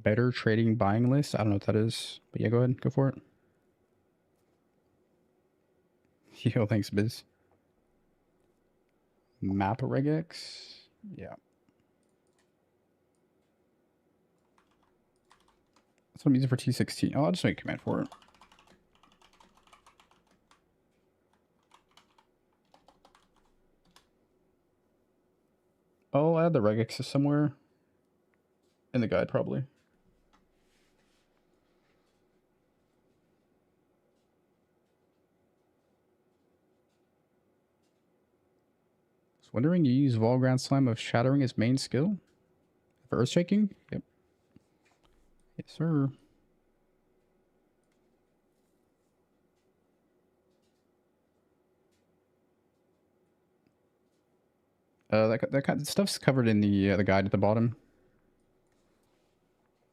Speaker 1: Better trading buying list. I don't know what that is, but yeah, go ahead, go for it. Yo, thanks, Biz. Map regex. Yeah, that's what I'm using for T16. Oh, I'll just make a command for it. I'll add the regex somewhere in the guide, probably. I was wondering, you use Volground Slime of Shattering as main skill for Earth Shaking? Yep. Yes, sir. That kind of stuff's covered in the guide at the bottom.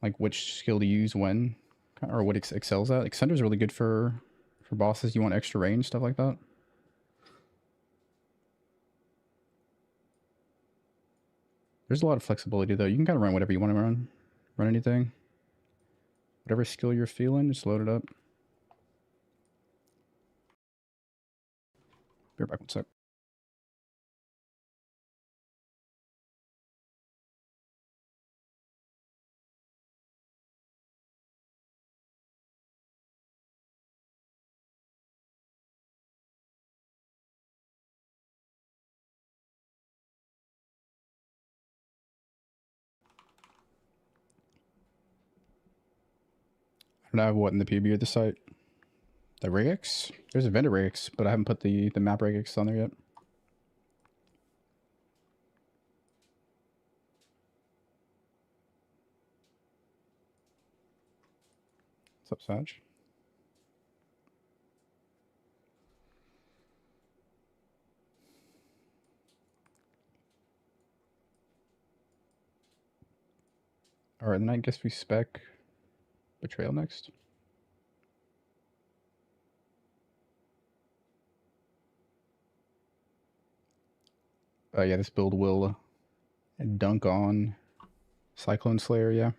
Speaker 1: Like which skill to use when, or what excels at. Extender's really good for bosses you want extra range, stuff like that. There's a lot of flexibility though. You can kind of run whatever you want to run. Run anything. Whatever skill you're feeling, just load it up. Be right back 1 sec. I don't have what in the PB of the site. The Regex? There's a vendor Regex, but I haven't put the map Regex on there yet. What's up, Saj? Alright, then I guess we spec Betrayal next. Yeah, this build will dunk on Cyclone Slayer, yeah.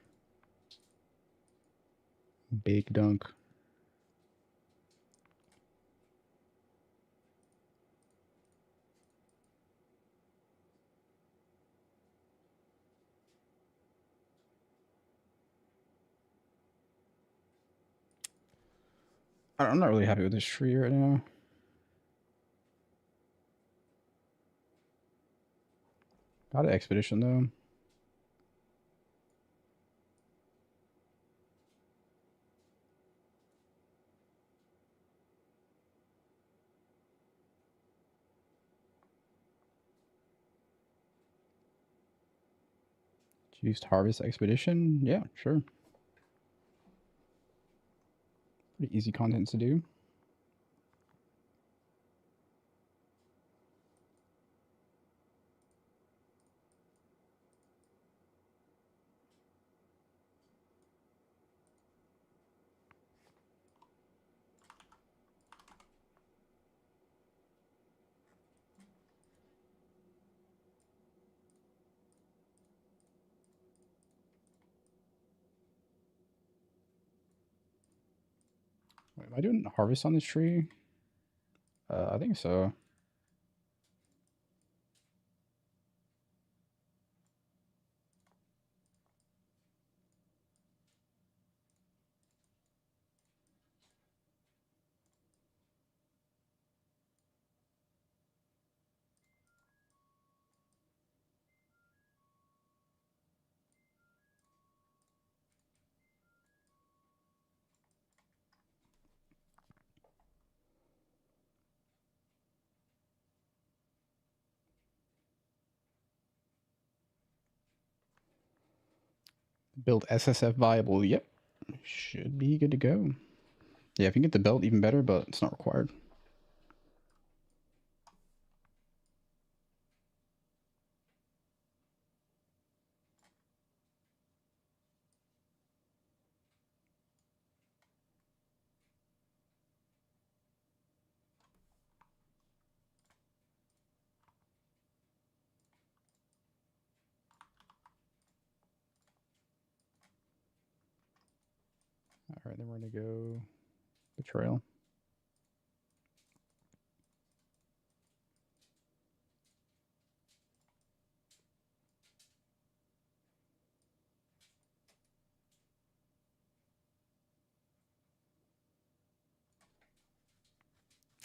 Speaker 1: Big dunk. I'm not really happy with this tree right now. Got an expedition though. Choose to harvest expedition. Yeah, sure. Pretty easy content to do. Wait, am I doing harvest on this tree? I think so. Build SSF viable. Yep. Should be good to go. Yeah, if you can get the belt, even better, but it's not required. All right, then we're going to go betrayal.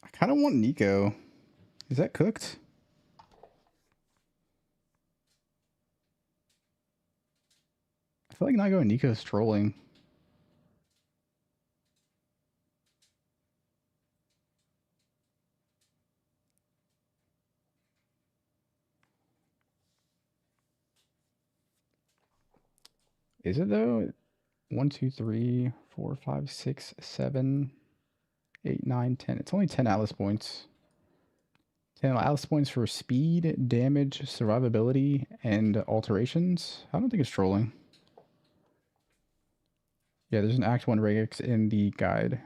Speaker 1: I kind of want Nico. Is that cooked? I feel like not going Nico's trolling. Is it though? 1, 2, 3, 4, 5, 6, 7, 8, 9, 10. It's only 10 Atlas points. 10 Atlas points for speed, damage, survivability, and alterations. I don't think it's trolling. Yeah, there's an Act 1 Regex in the guide.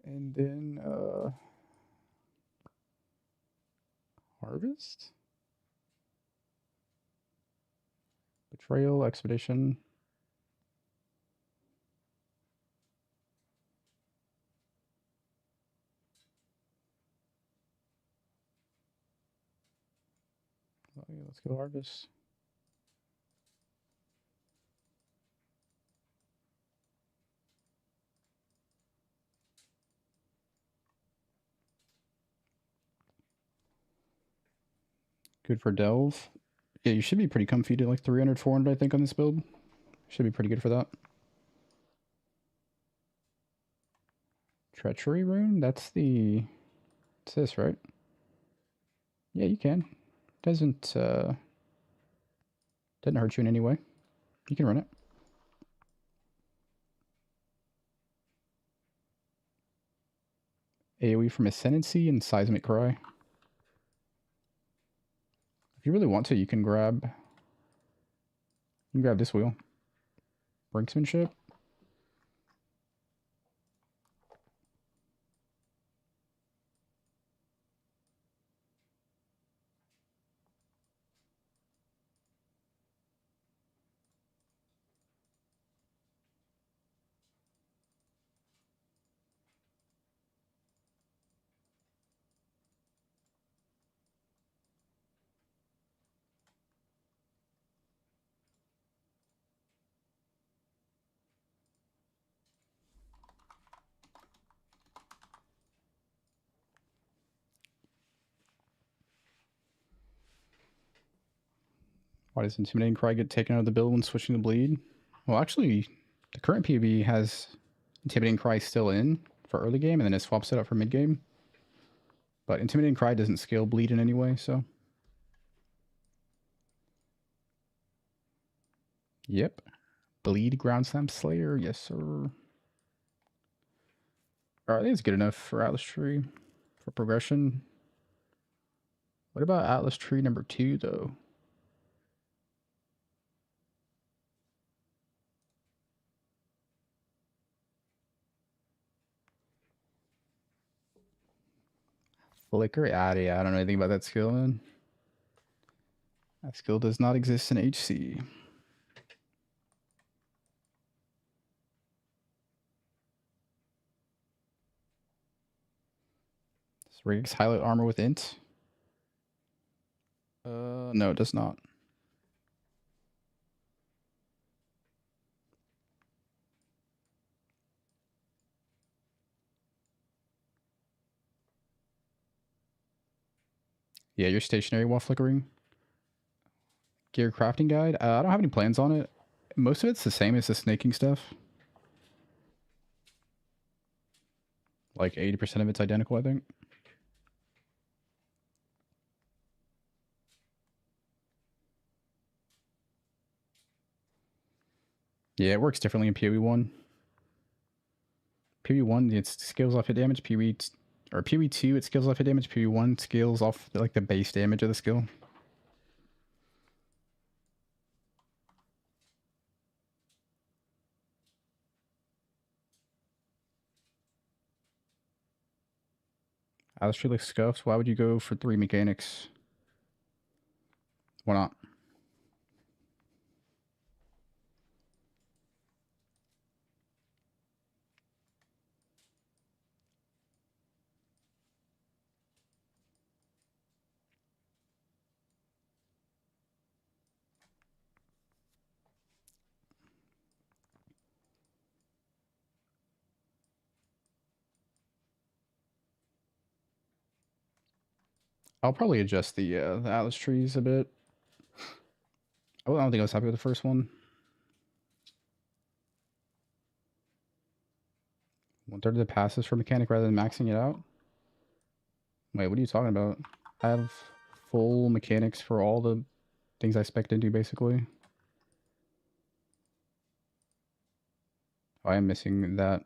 Speaker 1: And then harvest, betrayal, expedition. Oh, yeah, let's go harvest. Good for delve. Yeah, you should be pretty comfy to like 300, 400, I think, on this build. Should be pretty good for that. Treachery rune? That's the... It's this, right? Yeah, you can. Doesn't hurt you in any way. You can run it. AoE from Ascendancy and Seismic Cry. If you really want to, you can grab this wheel. Brinksmanship. Why does Intimidating Cry get taken out of the build when switching to Bleed? Well, actually, the current PvP has Intimidating Cry still in for early game, and then it swaps it out for mid game. But Intimidating Cry doesn't scale Bleed in any way, so. Yep. Bleed Ground Slam Slayer, yes sir. Alright, I think it's good enough for Atlas Tree for progression. What about Atlas Tree number 2 though? Flicker? Yeah, I don't know anything about that skill, man. That skill does not exist in HC. Does Regex highlight armor with int? No, it does not. Yeah, you're stationary while flickering. Gear crafting guide? I don't have any plans on it. Most of it's the same as the snaking stuff. Like 80% of it's identical, I think. Yeah, it works differently in PoE 1. PoE 1, it scales off hit damage. PoE 2, it scales off hit damage. PoE 1 scales off like the base damage of the skill. Atlas Tree looks scuffed. Why would you go for 3 mechanics? Why not? I'll probably adjust the Atlas trees a bit. I don't think I was happy with the first one. 1/3 of the passes for mechanic rather than maxing it out. Wait, what are you talking about? I have full mechanics for all the things I spec'd into, basically. I am missing that.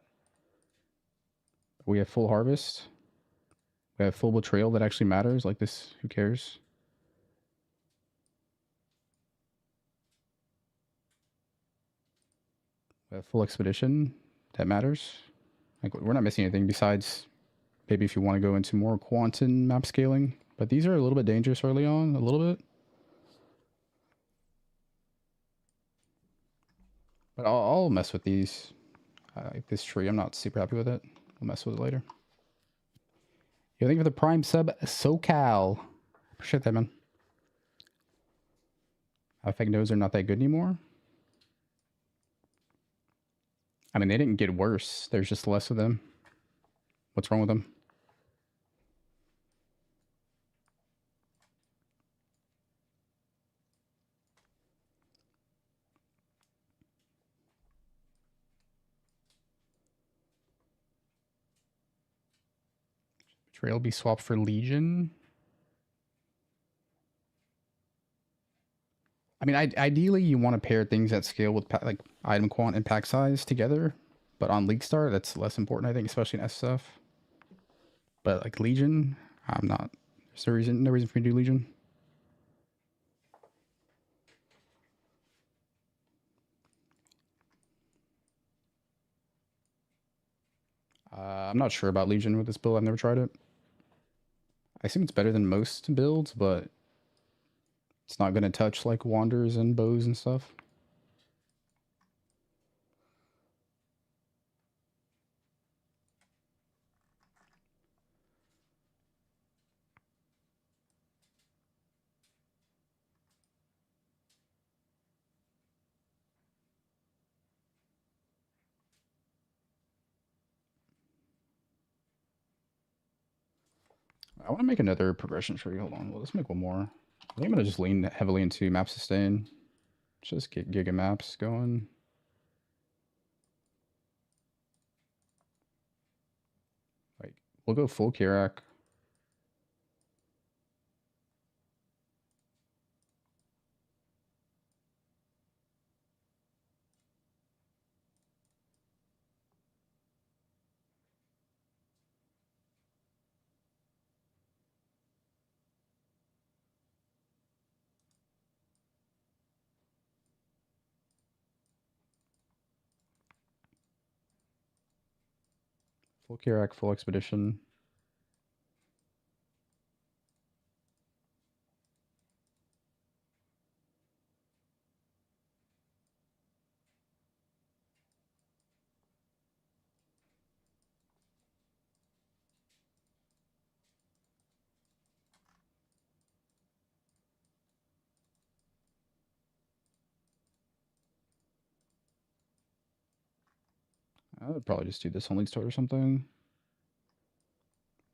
Speaker 1: We have full harvest. We have full betrayal that actually matters. Like this, who cares? We have full expedition that matters. Like we're not missing anything besides maybe if you want to go into more quantum map scaling. But these are a little bit dangerous early on, a little bit. But I'll mess with these. Like this tree, I'm not super happy with it. I'll mess with it later. Yo, thank you for the prime sub, SoCal. Appreciate that, man. Fake nodes are not that good anymore. I mean, they didn't get worse. There's just less of them. What's wrong with them? Betrayal be swapped for Legion. I mean, ideally, you want to pair things at scale with like item quant and pack size together. But on League Star, that's less important, I think, especially in SF. But like Legion, I'm not. There's no reason for me to do Legion. I'm not sure about Legion with this build. I've never tried it. I assume it's better than most builds, but it's not going to touch like Wanders and Bows and stuff. I want to make another progression tree. Hold on. Well, let's make one more. I think I'm gonna just lean heavily into map sustain. Just get Giga maps going. Like, we'll go full Kirak. Full Kirak, full expedition. I would probably just do this on lead start or something.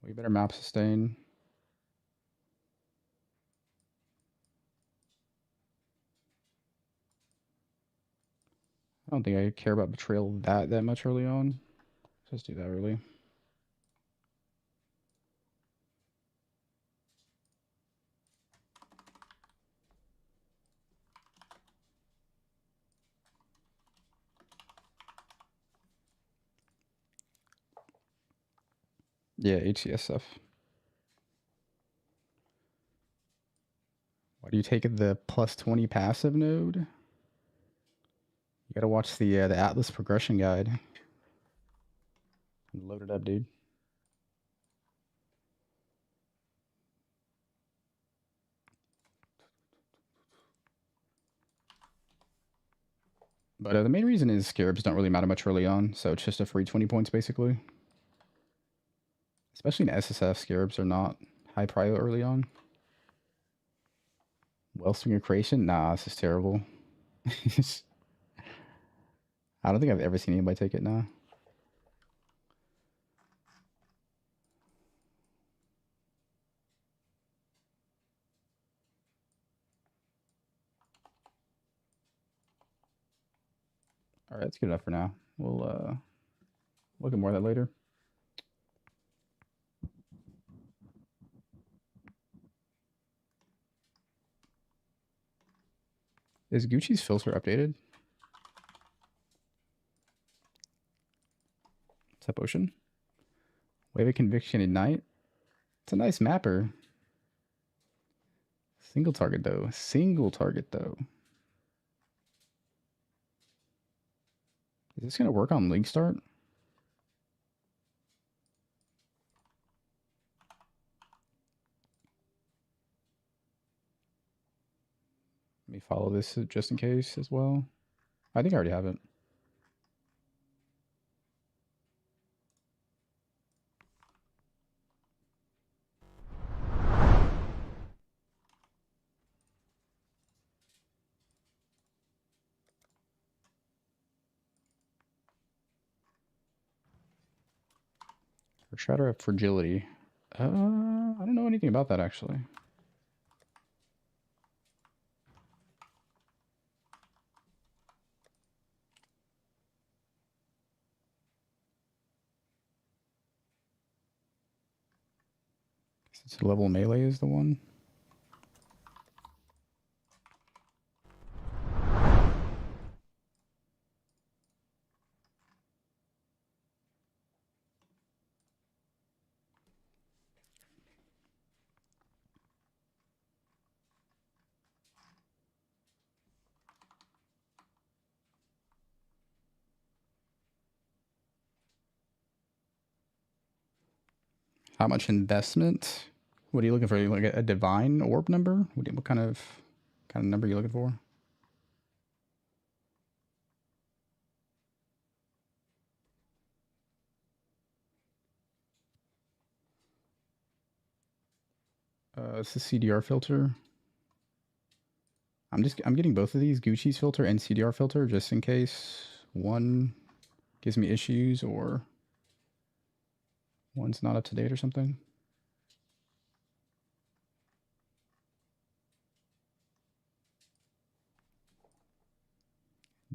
Speaker 1: We better map sustain. I don't think I care about betrayal that much early on. Just do that early. Yeah, HCSF. Why do you take the plus 20 passive node? You gotta watch the Atlas progression guide. Load it up, dude. But the main reason is Scarabs don't really matter much early on, so it's just a free 20 points basically. Especially in SSF, Scarabs are not high prio early on. Wellswinger creation? Nah, this is terrible. I don't think I've ever seen anybody take it now. Alright, that's good enough for now. We'll look at more of that later. Is Gucci's filter updated? What's up, Ocean? Wave of Conviction Ignite? It's a nice mapper. Single target though. Single target though. Is this gonna work on League Start? Let me follow this just in case as well. I think I already have it. For Shatter of Fragility. I don't know anything about that actually. It's level melee is the one. How much investment? What are you looking for? You like a divine orb number? What kind of number are you looking for? It's the CDR filter. I'm getting both of these, Gucci's filter and CDR filter, just in case one gives me issues or one's not up to date or something.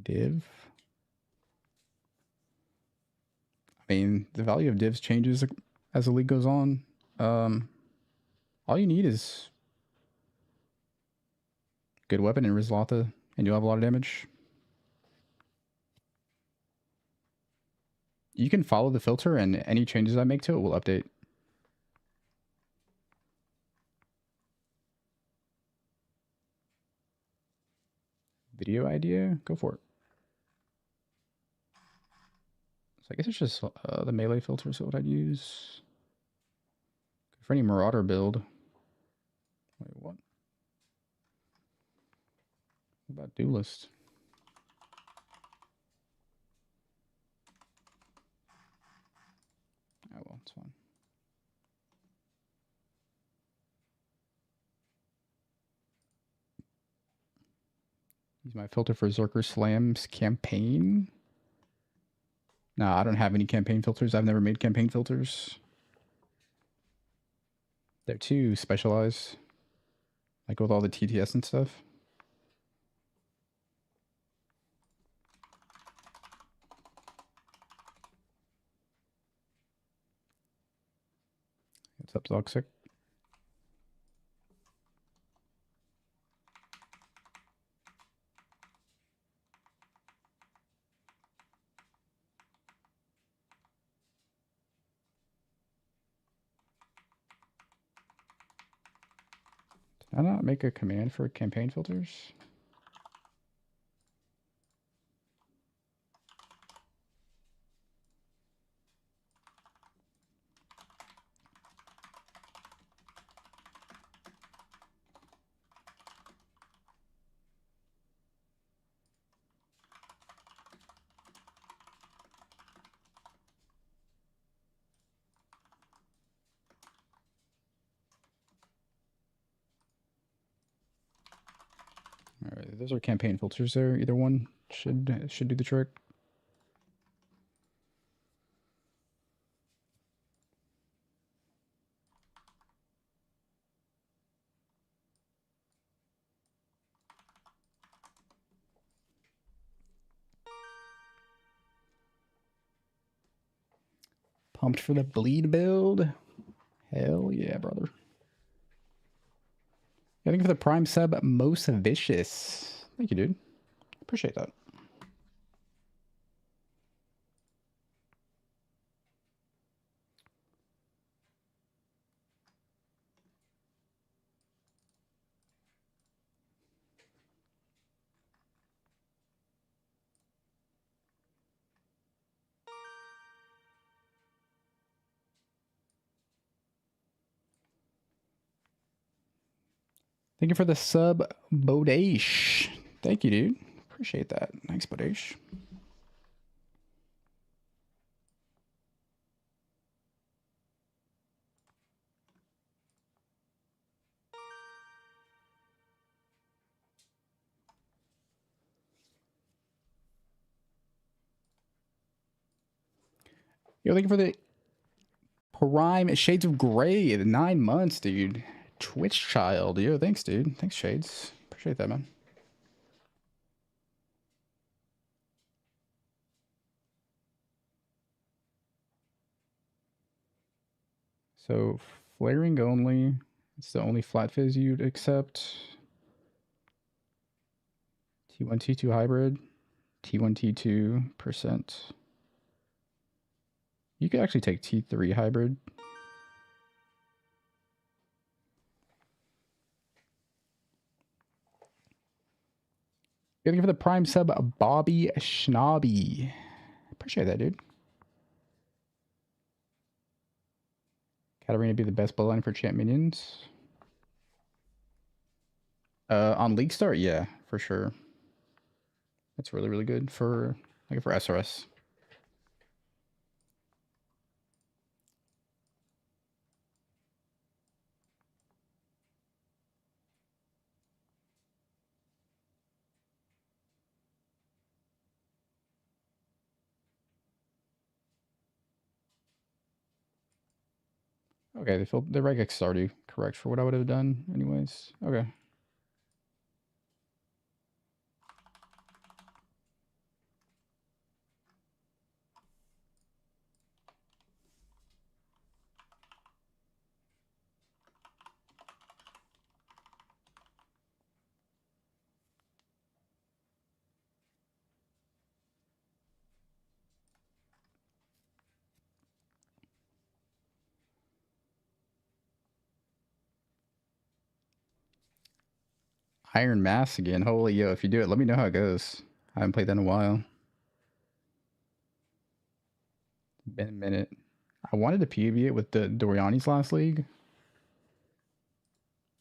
Speaker 1: div. I mean, the value of divs changes as the league goes on. All you need is good weapon and Rizlata, and you'll have a lot of damage. You can follow the filter, and any changes I make to it will update. Video idea? Go for it. So I guess it's just the melee filter is what I'd use. For any Marauder build. Wait, what? What about Duelist? Oh well, it's fine. Use my filter for Zerker SLAMS campaign. Nah, I don't have any campaign filters. I've never made campaign filters. They're too specialized. Like with all the TTS and stuff. What's up, Toxic? Did I not make a command for campaign filters? All right, those are campaign filters there. Either one should do the trick. Pumped for the bleed build. Hell yeah, brother. I think for the prime sub, most vicious. Thank you, dude. Appreciate that. Thank you for the sub, Bodash. Thank you, dude. Appreciate that. Thanks, Bodash. Yo, thank you for the prime Shades of Grey. 9 months, dude. Twitch child. Yo, thanks, dude. Thanks, Shades. Appreciate that, man. So, flaring only. It's the only flat fizz you'd accept. T1, T2 hybrid. T1, T2%. You could actually take T3 hybrid. Thank you for the prime sub, Bobby Schnobby. Appreciate that, dude. Katarina be the best bloodline for champ minions. On League Start, yeah, for sure. That's really, really good for SRS. Okay, the Regex is already correct for what I would have done anyways. Okay. Iron Mass again. Holy yo, if you do it, let me know how it goes. I haven't played that in a while. Been a minute. I wanted to PB it with the Doriani's last league.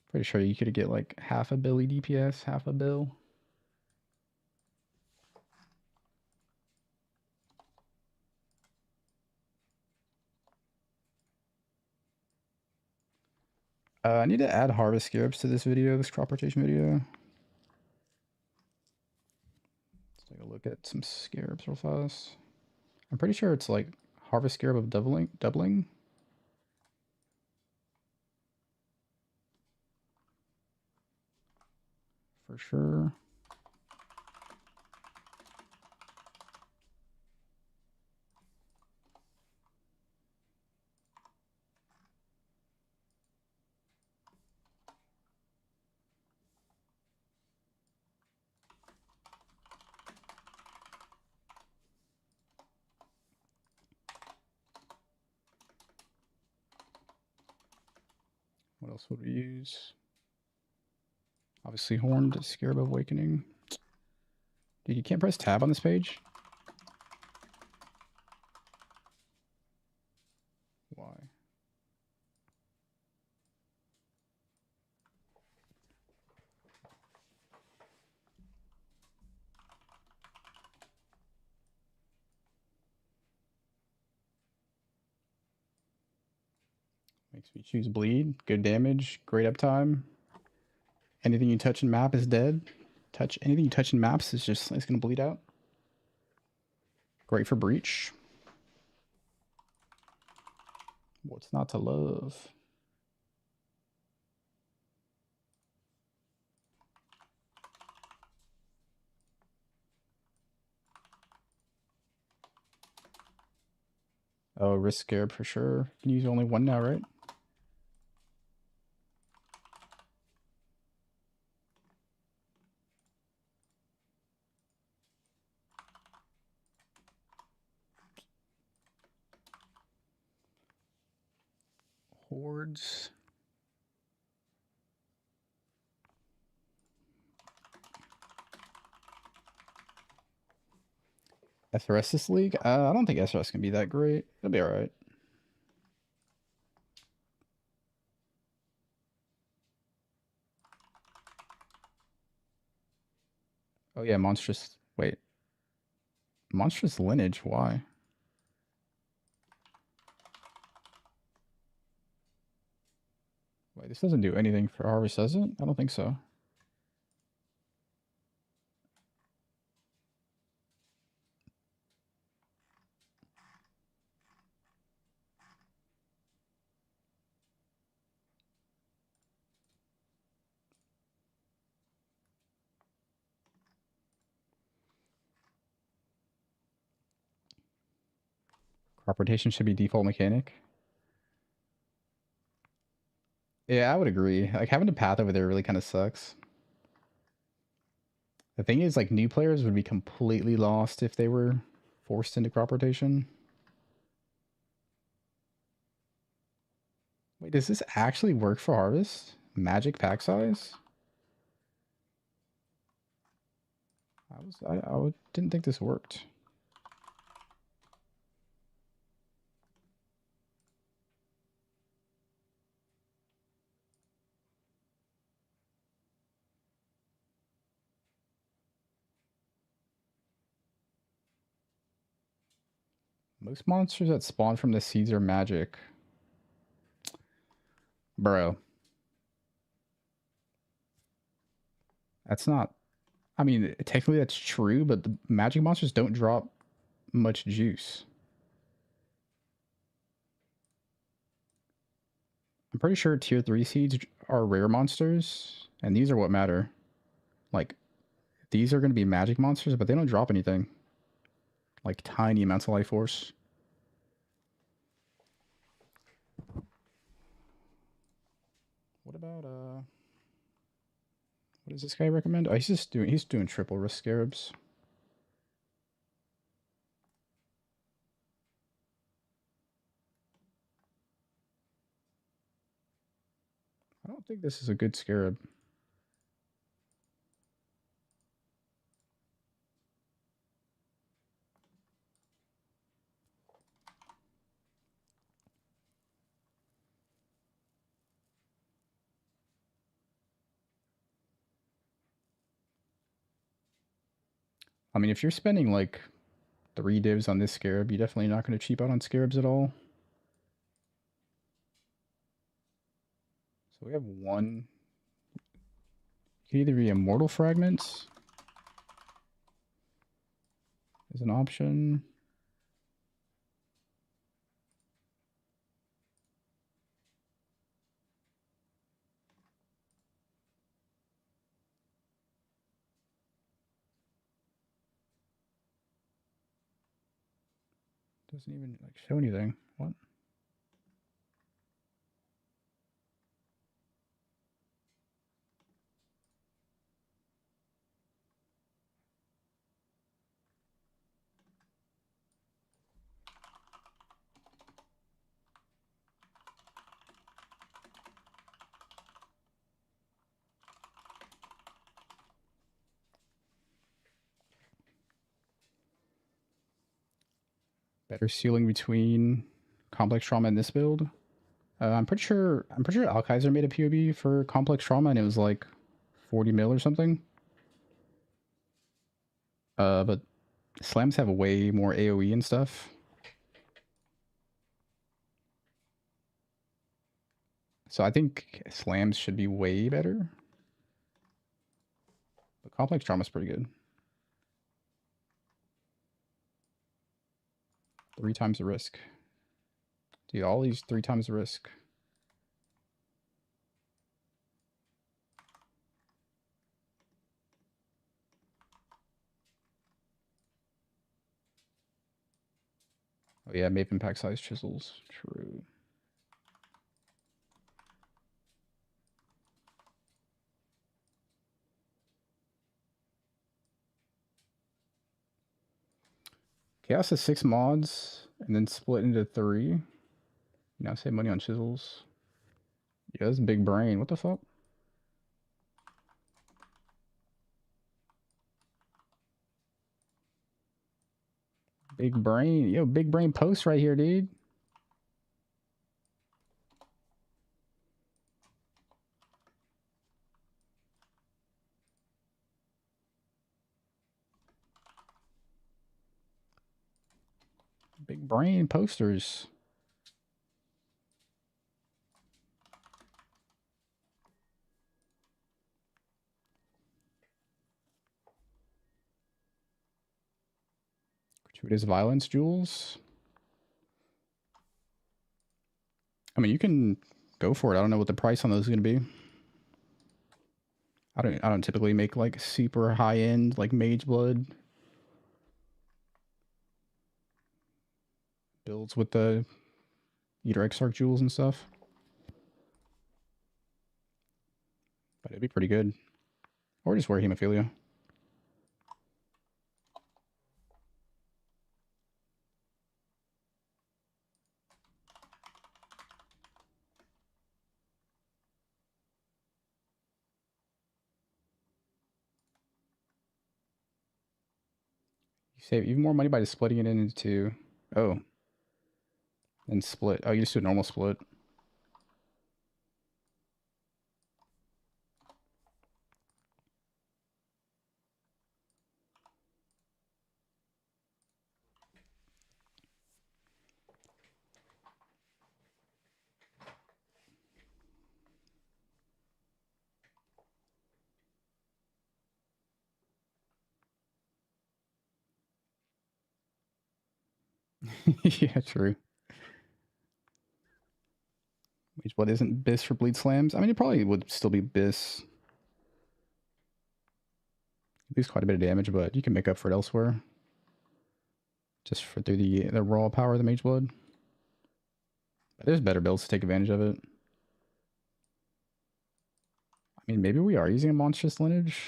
Speaker 1: Pretty sure you could get like half a Billy DPS, half a bill. I need to add harvest scarabs to this video, this crop rotation video. Let's take a look at some scarabs real fast. I'm pretty sure it's like harvest scarab of doubling. For sure. What else would we use? Obviously Horned Scarab of Awakening. Dude, you can't press tab on this page? Why? Makes me choose bleed. Good damage. Great uptime. Anything you touch in map is dead. Anything you touch in maps is just, it's gonna bleed out. Great for breach. What's not to love? Oh, risk scarab for sure. You can use only one now, right? Hordes. SRS this league? I don't think SRS can be that great. It'll be alright. Oh yeah, monstrous. Wait. Monstrous lineage, why? Wait, this doesn't do anything for harvest, does it? I don't think so. Crop rotation should be default mechanic. Yeah, I would agree. Like, having a path over there really kind of sucks. The thing is, like, new players would be completely lost if they were forced into crop rotation. Wait, does this actually work for harvest? Magic pack size? Didn't think this worked. Most monsters that spawn from the seeds are magic. Bro. That's not... I mean, technically that's true, but the magic monsters don't drop much juice. I'm pretty sure tier 3 seeds are rare monsters, and these are what matter. Like, these are going to be magic monsters, but they don't drop anything. Like, tiny amounts of life force. What about, what does this guy recommend? Oh, he's doing triple risk scarabs. I don't think this is a good scarab. I mean, if you're spending like 3 divs on this scarab, you're definitely not going to cheap out on scarabs at all. So we have one. It can either be immortal fragments as an option. Doesn't even like show anything. What? Better sealing between complex trauma and this build. I'm pretty sure Alkaiser made a POB for complex trauma and it was like 40 mil or something. But slams have way more AoE and stuff. So I think slams should be way better. But complex trauma is pretty good. 3 times the risk. Dude, all these 3 times the risk. Oh yeah, Maven pack size chisels. True. Chaos has 6 mods and then split into 3. You now save money on chisels. Yeah, that's big brain. What the fuck? Big brain. Yo, big brain post right here, dude. Big brain posters. Gratuitous violence jewels. I mean, you can go for it. I don't know what the price on those is going to be. I don't typically make like super high end like mage blood builds with the Eater Exarch jewels and stuff. But it'd be pretty good. Or just wear hemophilia. You save even more money by just splitting it into... Oh. And split. Oh, you just do a normal split. Yeah, true. Mage blood isn't bis for bleed slams. I mean, it probably would still be bis. It leaves quite a bit of damage, but you can make up for it elsewhere. Just for through the raw power of the mage blood. But there's better builds to take advantage of it. I mean, maybe we are using a monstrous lineage.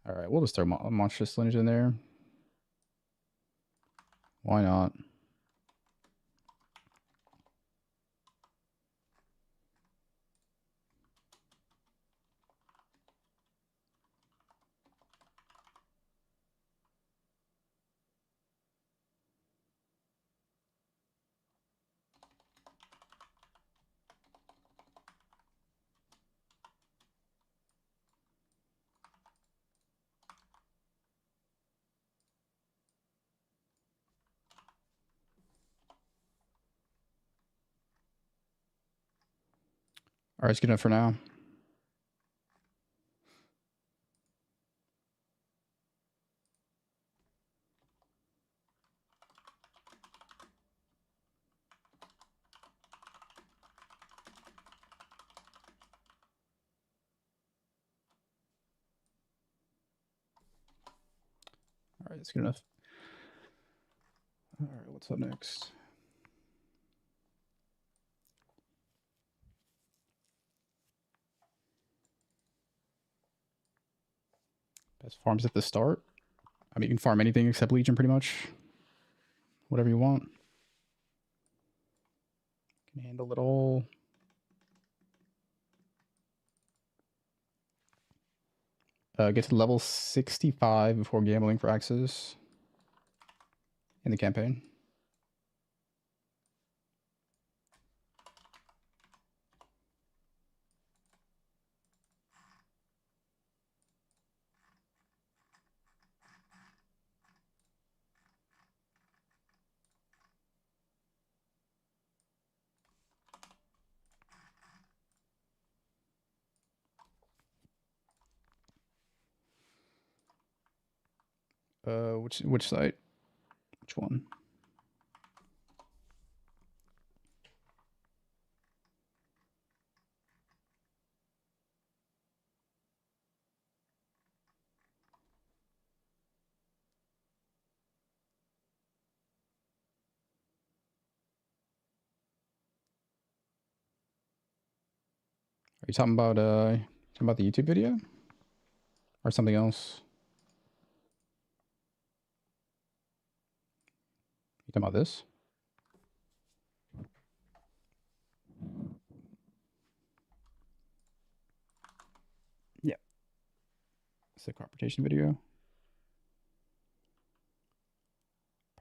Speaker 1: All right, we'll just throw a monstrous lineage in there. Why not? All right, it's good enough for now. All right, it's good enough. All right, what's up next? Best farms at the start. I mean, you can farm anything except Legion pretty much. Whatever you want. Can handle it all. Get to level 65 before gambling for axes in the campaign. Which site? Which one? Are you talking about the YouTube video or something else? You talking about this? Yeah. It's the crop rotation video.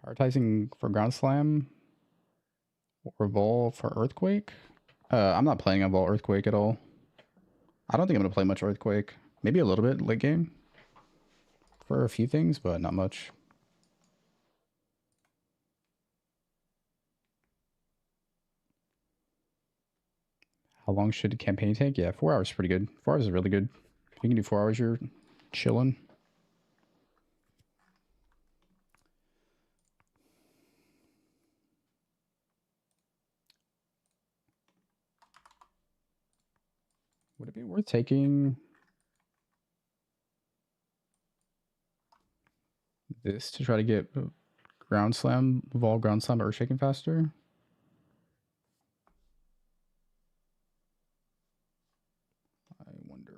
Speaker 1: Prioritizing for ground slam or vol for earthquake. I'm not playing on vol earthquake at all. I don't think I'm gonna play much earthquake. Maybe a little bit late game for a few things, but not much. How long should a campaign take? Yeah, 4 hours is pretty good. 4 hours is really good. If you can do 4 hours, you're chilling. Would it be worth taking this to try to get ground slam, vol ground slam, earth shaking faster? I wonder.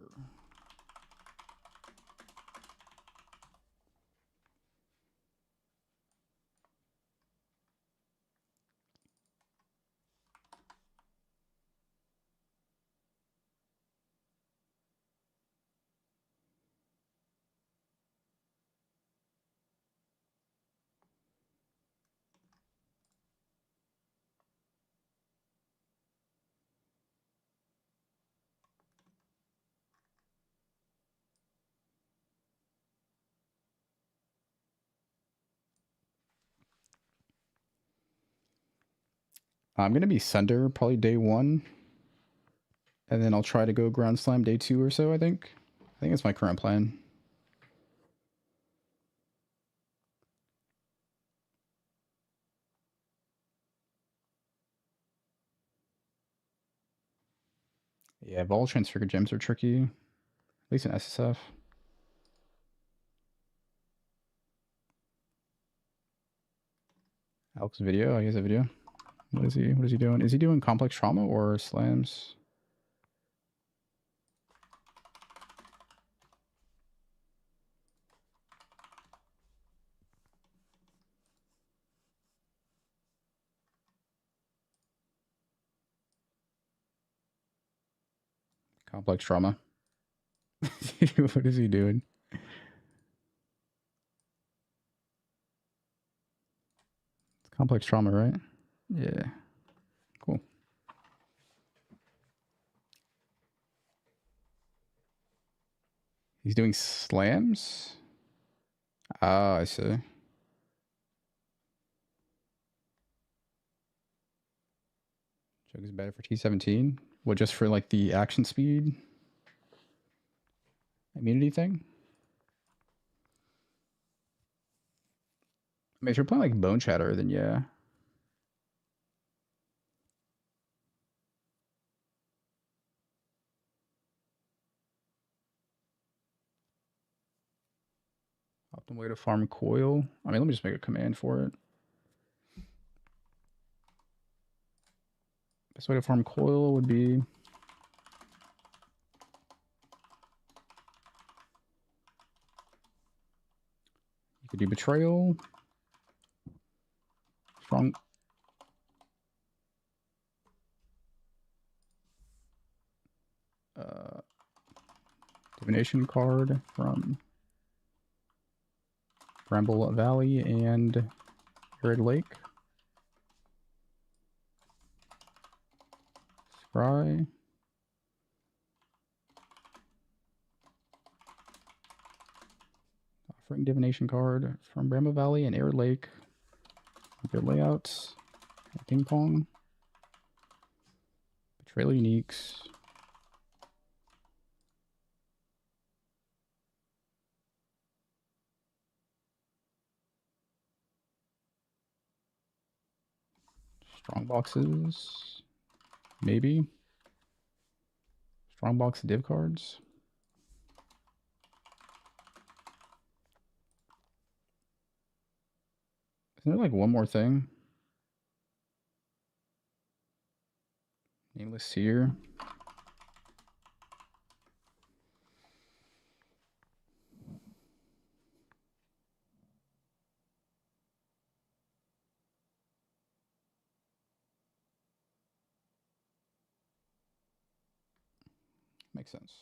Speaker 1: I'm gonna be Sunder probably day 1, and then I'll try to go ground slam day 2 or so. I think that's my current plan. Yeah, vol transfigure gems are tricky, at least in SSF. Alex video. Oh, he has a video. What is he? What is he doing? Is he doing complex trauma or slams? Complex trauma. What is he doing? It's complex trauma, right? Yeah. Cool. He's doing slams? Ah, I see. Chug is better for T17. What, just for like the action speed immunity thing? I mean, if you're playing like Bone Shatter, then yeah. Optimal way to farm coil. I mean, let me just make a command for it. Best way to farm coil would be you could do betrayal. Strong. Divination card from Bramble Valley and Red Lake. Scry. Offering Divination card from Bramble Valley and Arid Lake. Good layouts. Ping pong. Betrayal uniques. Strong boxes. Maybe. Strong box div cards. Isn't there like one more thing? Nameless Seer. Makes sense.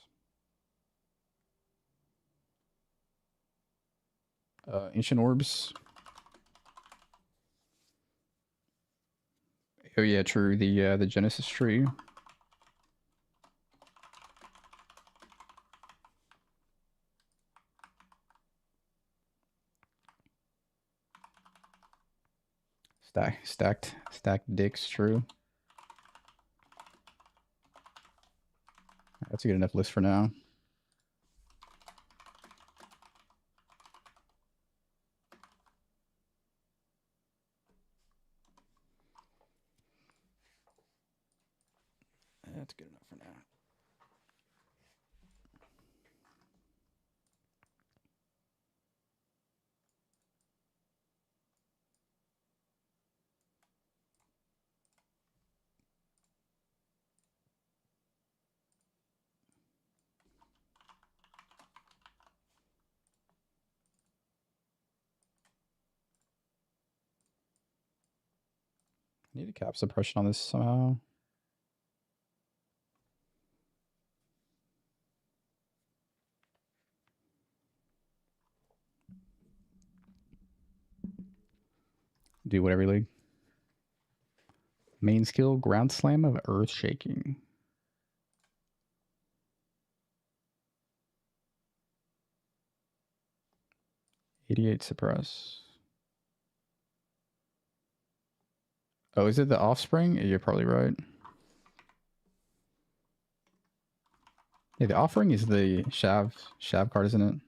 Speaker 1: Ancient Orbs. Oh yeah, true. The Genesis tree. Stacked dicks, true. That's a good enough list for now. That's good enough for now. I need a cap suppression on this somehow. Do whatever league. Main skill, Ground Slam of Earth Shaking. '88 suppress. Oh, is it the Offspring? You're probably right. Yeah, the Offering is the Shav card, isn't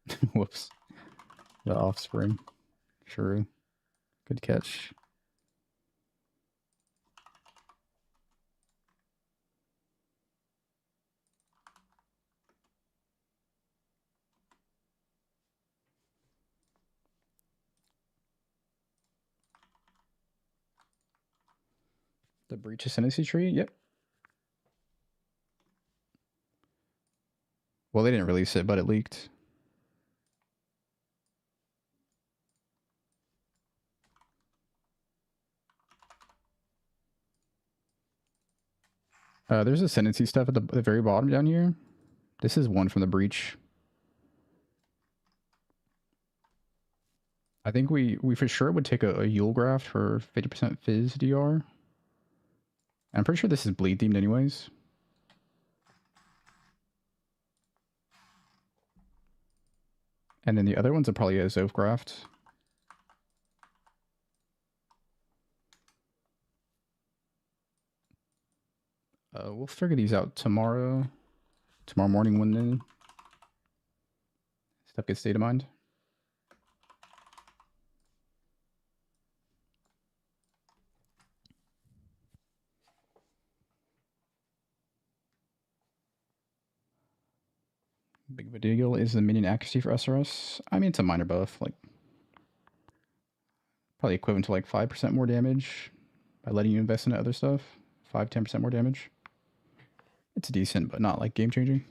Speaker 1: it? Whoops. The Offspring. True. Good catch. The Breach Ascendancy tree? Yep. Well, they didn't release it, but it leaked. There's Ascendancy stuff at the very bottom down here. This is one from the Breach. I think we for sure would take a Yule Graft for 50% Fizz DR. I'm pretty sure this is bleed themed anyways. And then the other ones are probably a Zoph Graft. We'll figure these out tomorrow. Tomorrow morning when the stuff gets data mined. Big of a deal is the minion accuracy for SRS. I mean, it's a minor buff, like probably equivalent to like 5% more damage by letting you invest in other stuff. 5-10% more damage. It's decent, but not like game changing.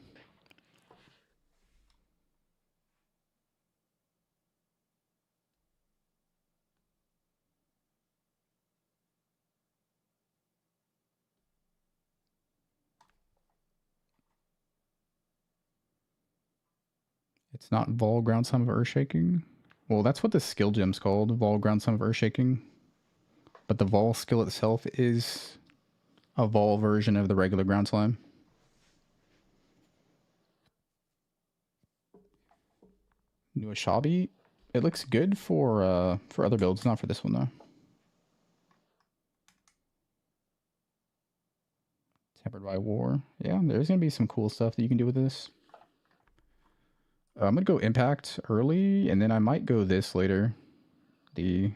Speaker 1: It's not Vol Ground Sum of Earthshaking. Well, that's what the skill gem's called, Vol Ground Sum of Earthshaking. But the Vol skill itself is a Vol version of the regular Ground Slime. New Ashabi. It looks good for other builds, not for this one though. Tempered by War. Yeah, there's gonna be some cool stuff that you can do with this. I'm gonna go Impact early, and then I might go this later. The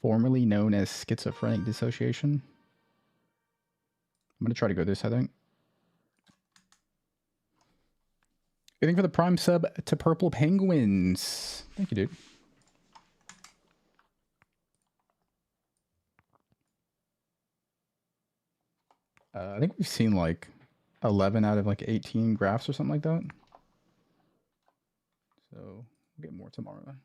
Speaker 1: formerly known as Schizophrenic Dissociation. I'm gonna try to go this, I think. Good thing for the Prime sub to Purple Penguins. Thank you, dude. I think we've seen like 11 out of like 18 graphs or something like that. So we'll get more tomorrow.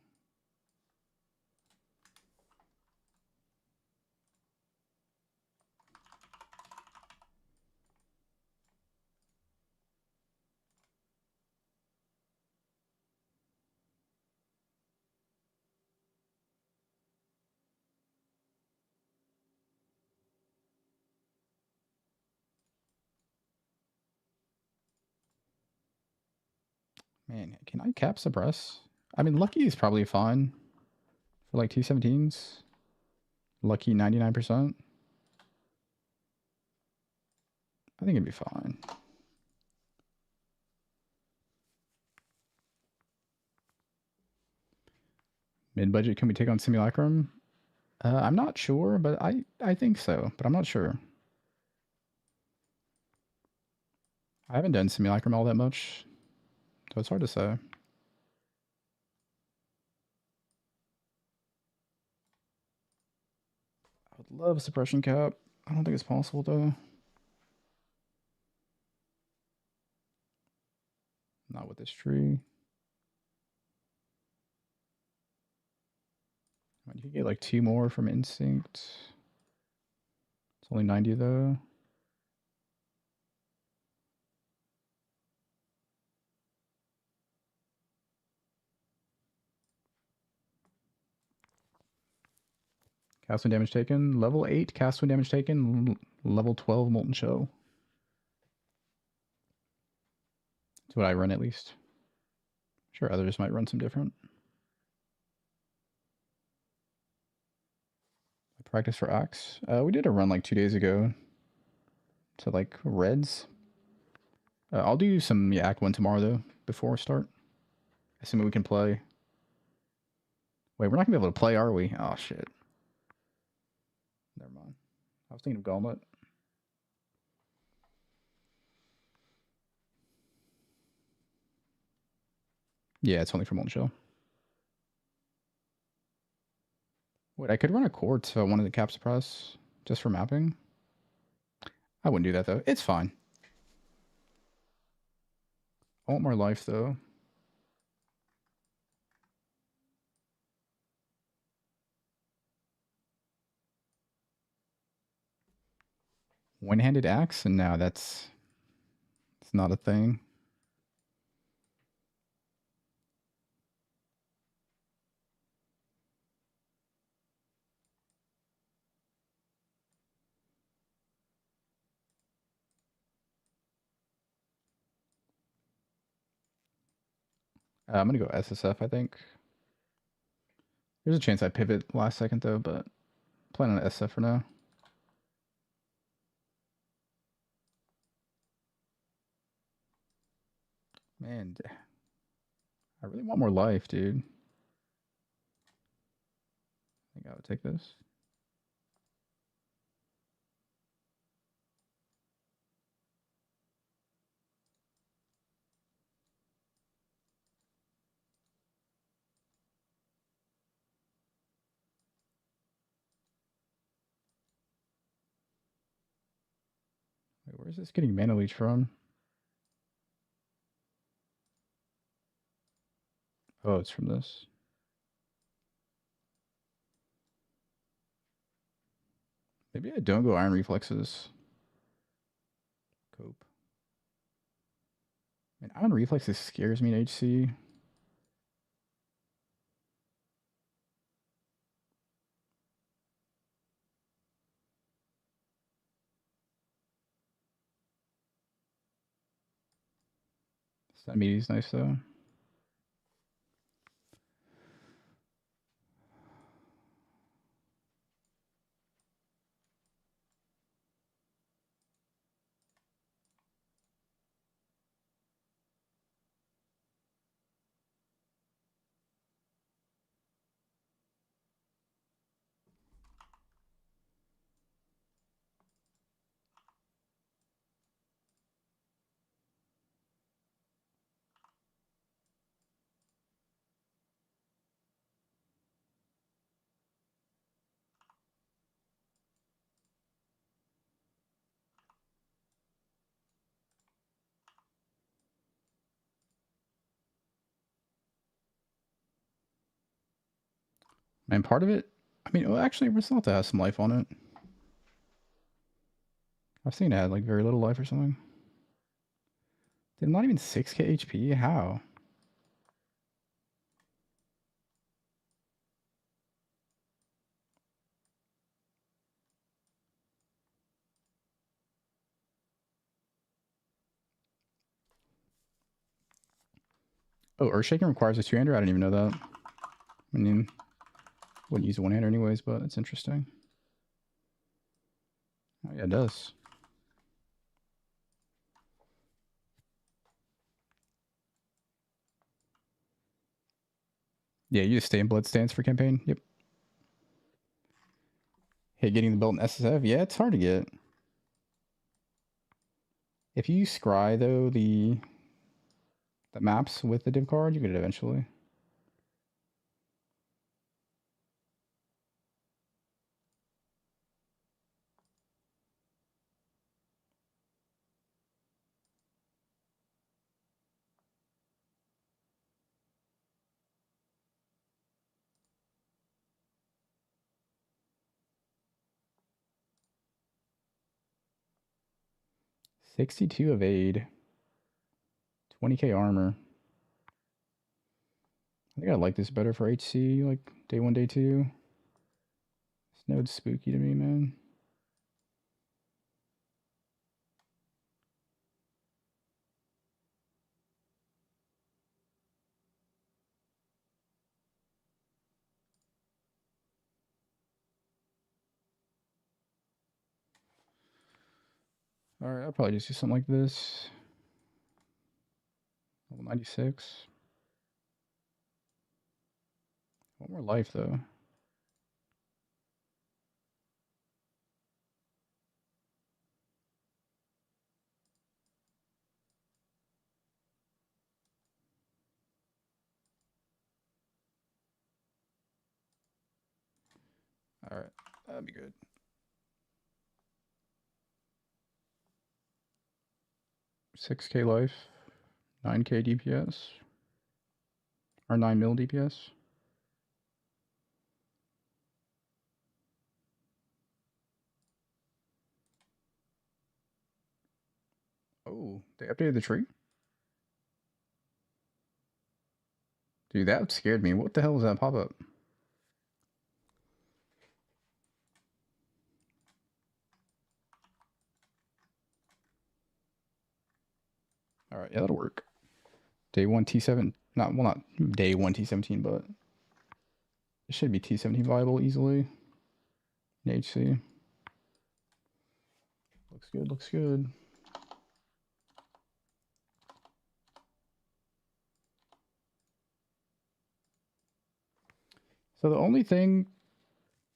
Speaker 1: Man, can I cap suppress? I mean, Lucky is probably fine for like T17s. Lucky 99%. I think it'd be fine. Mid-budget, can we take on Simulacrum? I'm not sure, but I think so, but I'm not sure. I haven't done Simulacrum all that much, so it's hard to say. I would love a suppression cap. I don't think it's possible though. Not with this tree. You could get like 2 more from Instinct. It's only 90 though. Cast when damage taken. Level 8, cast when damage taken. Level 12, Molten Shell. That's what I run at least. Sure, others might run some different. I practice for Axe. We did a run like 2 days ago to like Reds. I'll do some Act 1 tomorrow though, before we start. Assuming we can play. Wait, we're not gonna be able to play, are we? Oh shit. Never mind. I was thinking of Gauntlet. Yeah, it's only for Molten Shell. Wait, I could run a Quartz if I wanted to cap suppress, just for mapping. I wouldn't do that though. It's fine. I want more life though. One-handed axe? And no, it's not a thing. I'm gonna go SSF, I think. There's a chance I pivot last second though, but plan on SSF for now. Man, I really want more life, dude. I think I would take this. Wait, where's this getting mana leech from? Oh, it's from this. Maybe I don't go Iron Reflexes. Cope. Man, Iron Reflexes scares me in HC. That is nice though. Man, part of it, I mean, well, actually, Resalta has some life on it. I've seen it had like very little life or something. Did not even 6k HP? How? Oh, Earthshaking requires a two-hander? I didn't even know that. I mean, wouldn't use a one-hander anyways, but it's interesting. Oh, yeah, it does. Yeah, you just stay in Blood Stance for campaign. Yep. Hey, getting the belt in SSF? Yeah, it's hard to get. If you scry, though, the maps with the div card, you get it eventually. $62 of aid. 20k armor. I think I like this better for HC, like day 1, day 2. This node's spooky to me, man. Alright, I'll probably just do something like this. Level 96. One more life, though. Alright, that'd be good. 6k life. 9k DPS. Or 9 mil DPS. Oh, they updated the tree? Dude, that scared me. What the hell was that pop-up? Alright, yeah, that'll work. Day 1 T7. Not day 1 T17, but it should be T17 viable easily. In HC. Looks good, looks good. So the only thing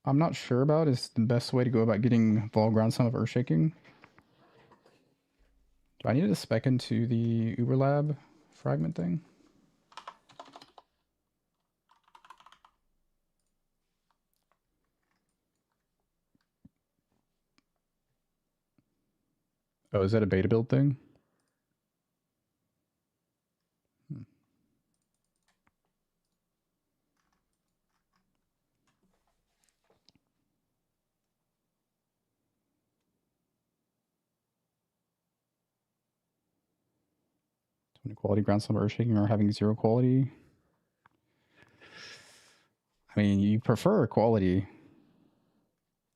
Speaker 1: I'm not sure about is the best way to go about getting vol ground sum of Earthshaking. Do I need to spec into the Uberlab fragment thing? Oh, is that a beta build thing? 20 quality ground sum Earthshaking or having 0 quality? I mean, you prefer quality.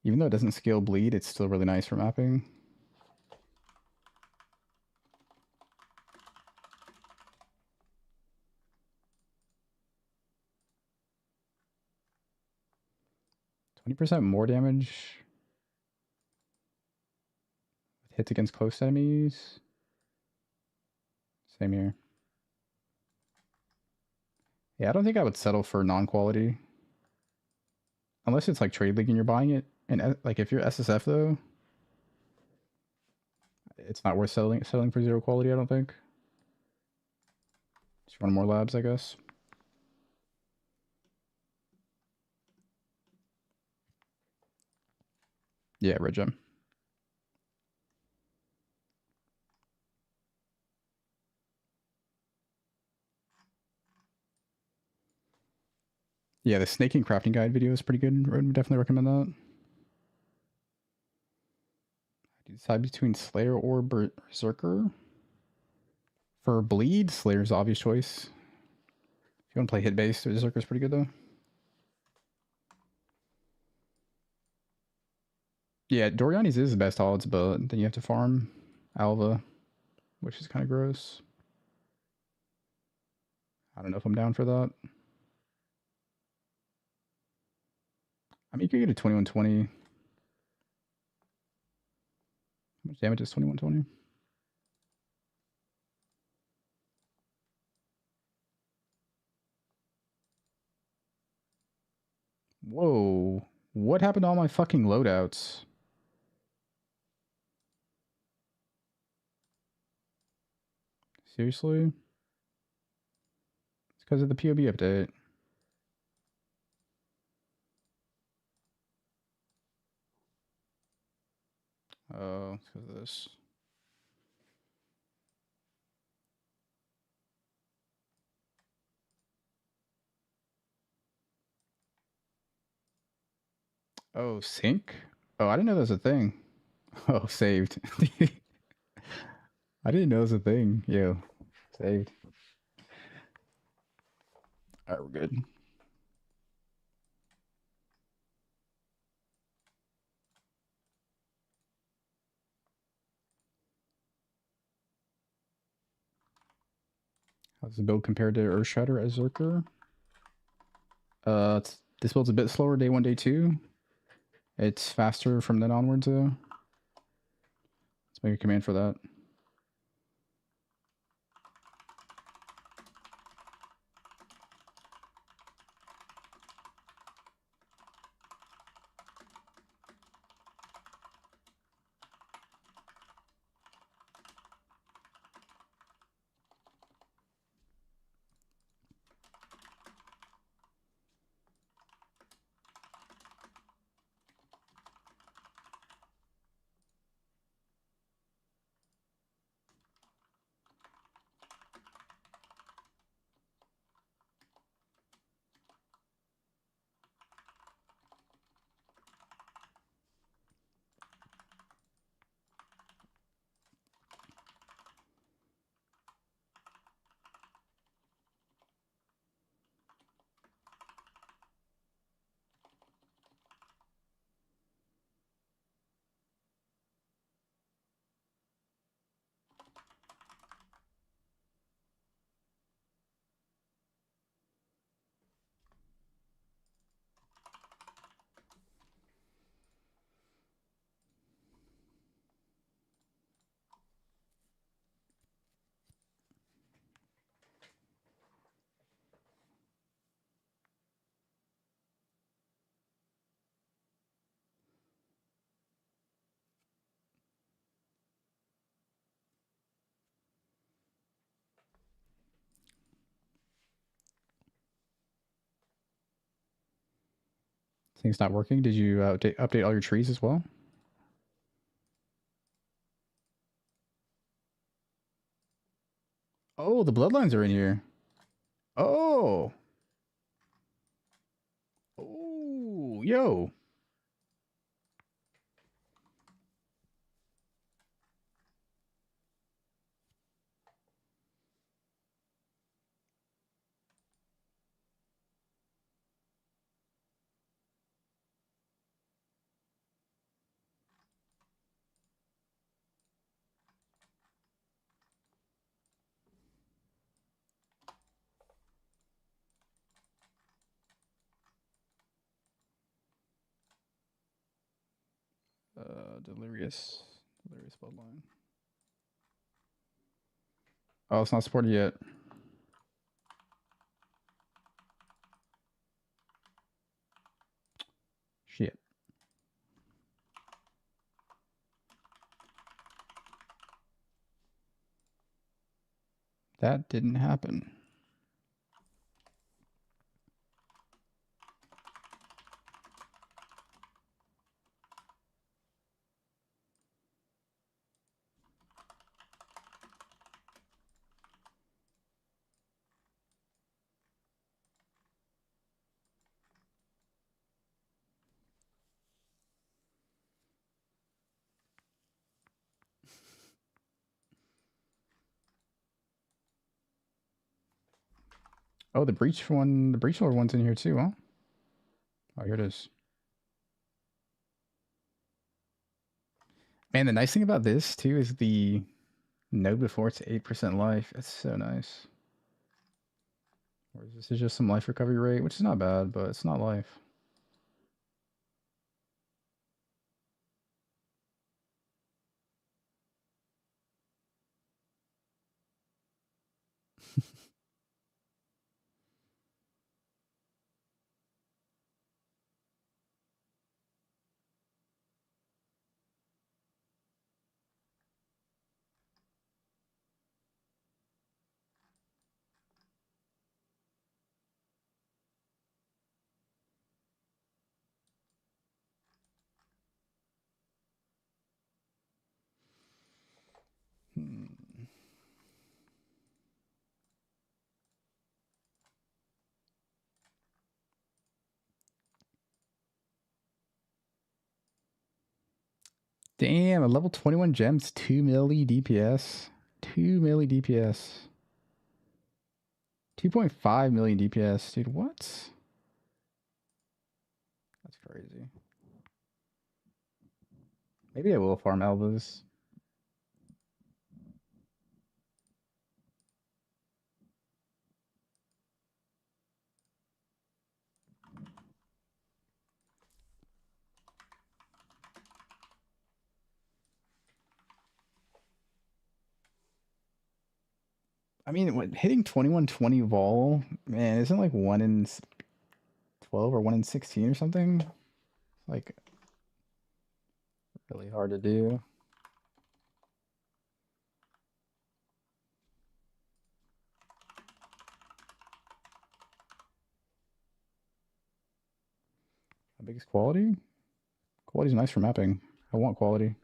Speaker 1: Even though it doesn't scale bleed, it's still really nice for mapping. %20 more damage with hits against close enemies. Same here. Yeah, I don't think I would settle for non-quality. Unless it's like trade league and you're buying it. And like if you're SSF though, it's not worth settling for 0 quality, I don't think. Just run more labs, I guess. Yeah, red gem. Yeah, the snaking crafting guide video is pretty good. I would definitely recommend that. I decide between Slayer or Berserker. For bleed, Slayer's the obvious choice. If you want to play hit based, Berserker's pretty good though. Yeah, Doriani's is the best odds, but then you have to farm Alva, which is kind of gross. I don't know if I'm down for that. I mean, you could get a 2120. How much damage is 2120? Whoa. What happened to all my fucking loadouts? Seriously? It's because of the POB update. Oh, it's because of this. Oh, sync? Oh, I didn't know that was a thing. Oh, saved. I didn't know it was a thing. Yo, saved. Alright, we're good. How's the build compared to Earthshatter as Zerker? This build's a bit slower day 1, day 2. It's faster from then onwards though. Let's make a command for that. Thing's not working. Did you update all your trees as well? Oh, the bloodlines are in here. Oh. Oh, yo. Delirious. Delirious bloodline. Oh, it's not supported yet. Shit. That didn't happen. Oh, the breach one, the breach lord one's in here too, huh? Oh, here it is. Man, the nice thing about this too is the node before it's 8% life. It's so nice. Whereas this is just some life recovery rate, which is not bad, but it's not life. Damn, a level 21 gems, 2 milli DPS. 2 milli DPS. 2.5 million DPS. Dude, what? That's crazy. Maybe I will farm Elvas. I mean, what, hitting 2120 vol, man, isn't like 1 in 12 or 1 in 16 or something? Like, really hard to do. How big is quality? Quality's nice for mapping. I want quality.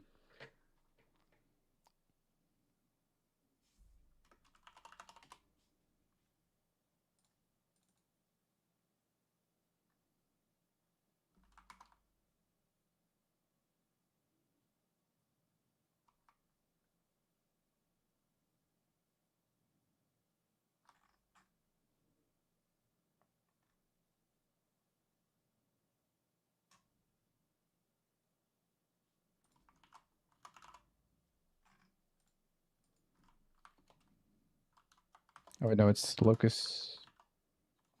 Speaker 1: Oh, wait, no, it's Locus,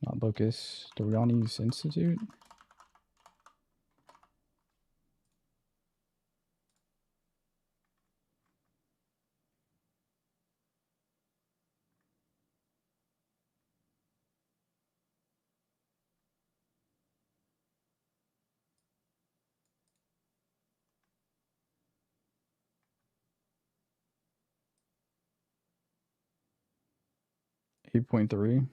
Speaker 1: not Locus. Doriani's Institute? 8.3.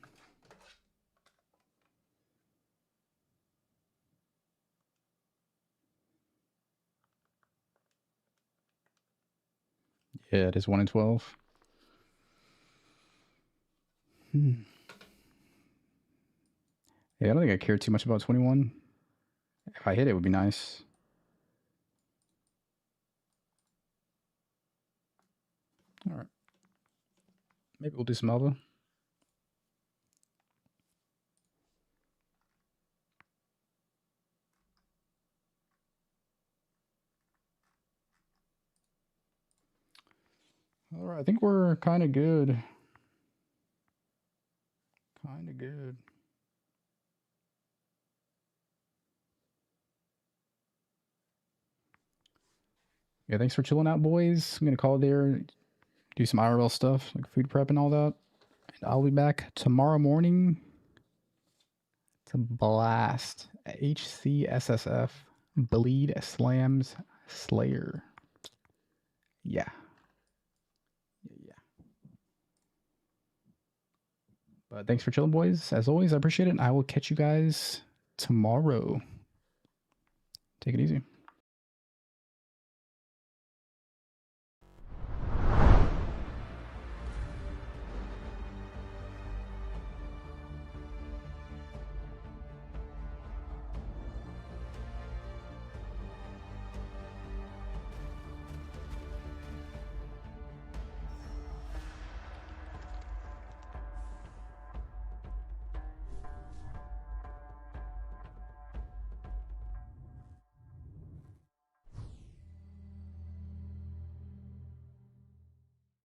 Speaker 1: Yeah, it is 1 in 12. Yeah, I don't think I care too much about 21. If I hit it, it would be nice. All right. Maybe we'll do some Alva. All right, I think we're kind of good. Kind of good. Yeah, thanks for chilling out, boys. I'm going to call it there, do some IRL stuff, like food prep and all that. And I'll be back tomorrow morning to blast HCSSF Bleed Slams Slayer. Yeah. Yeah. But thanks for chilling, boys. As always, I appreciate it. And I will catch you guys tomorrow. Take it easy.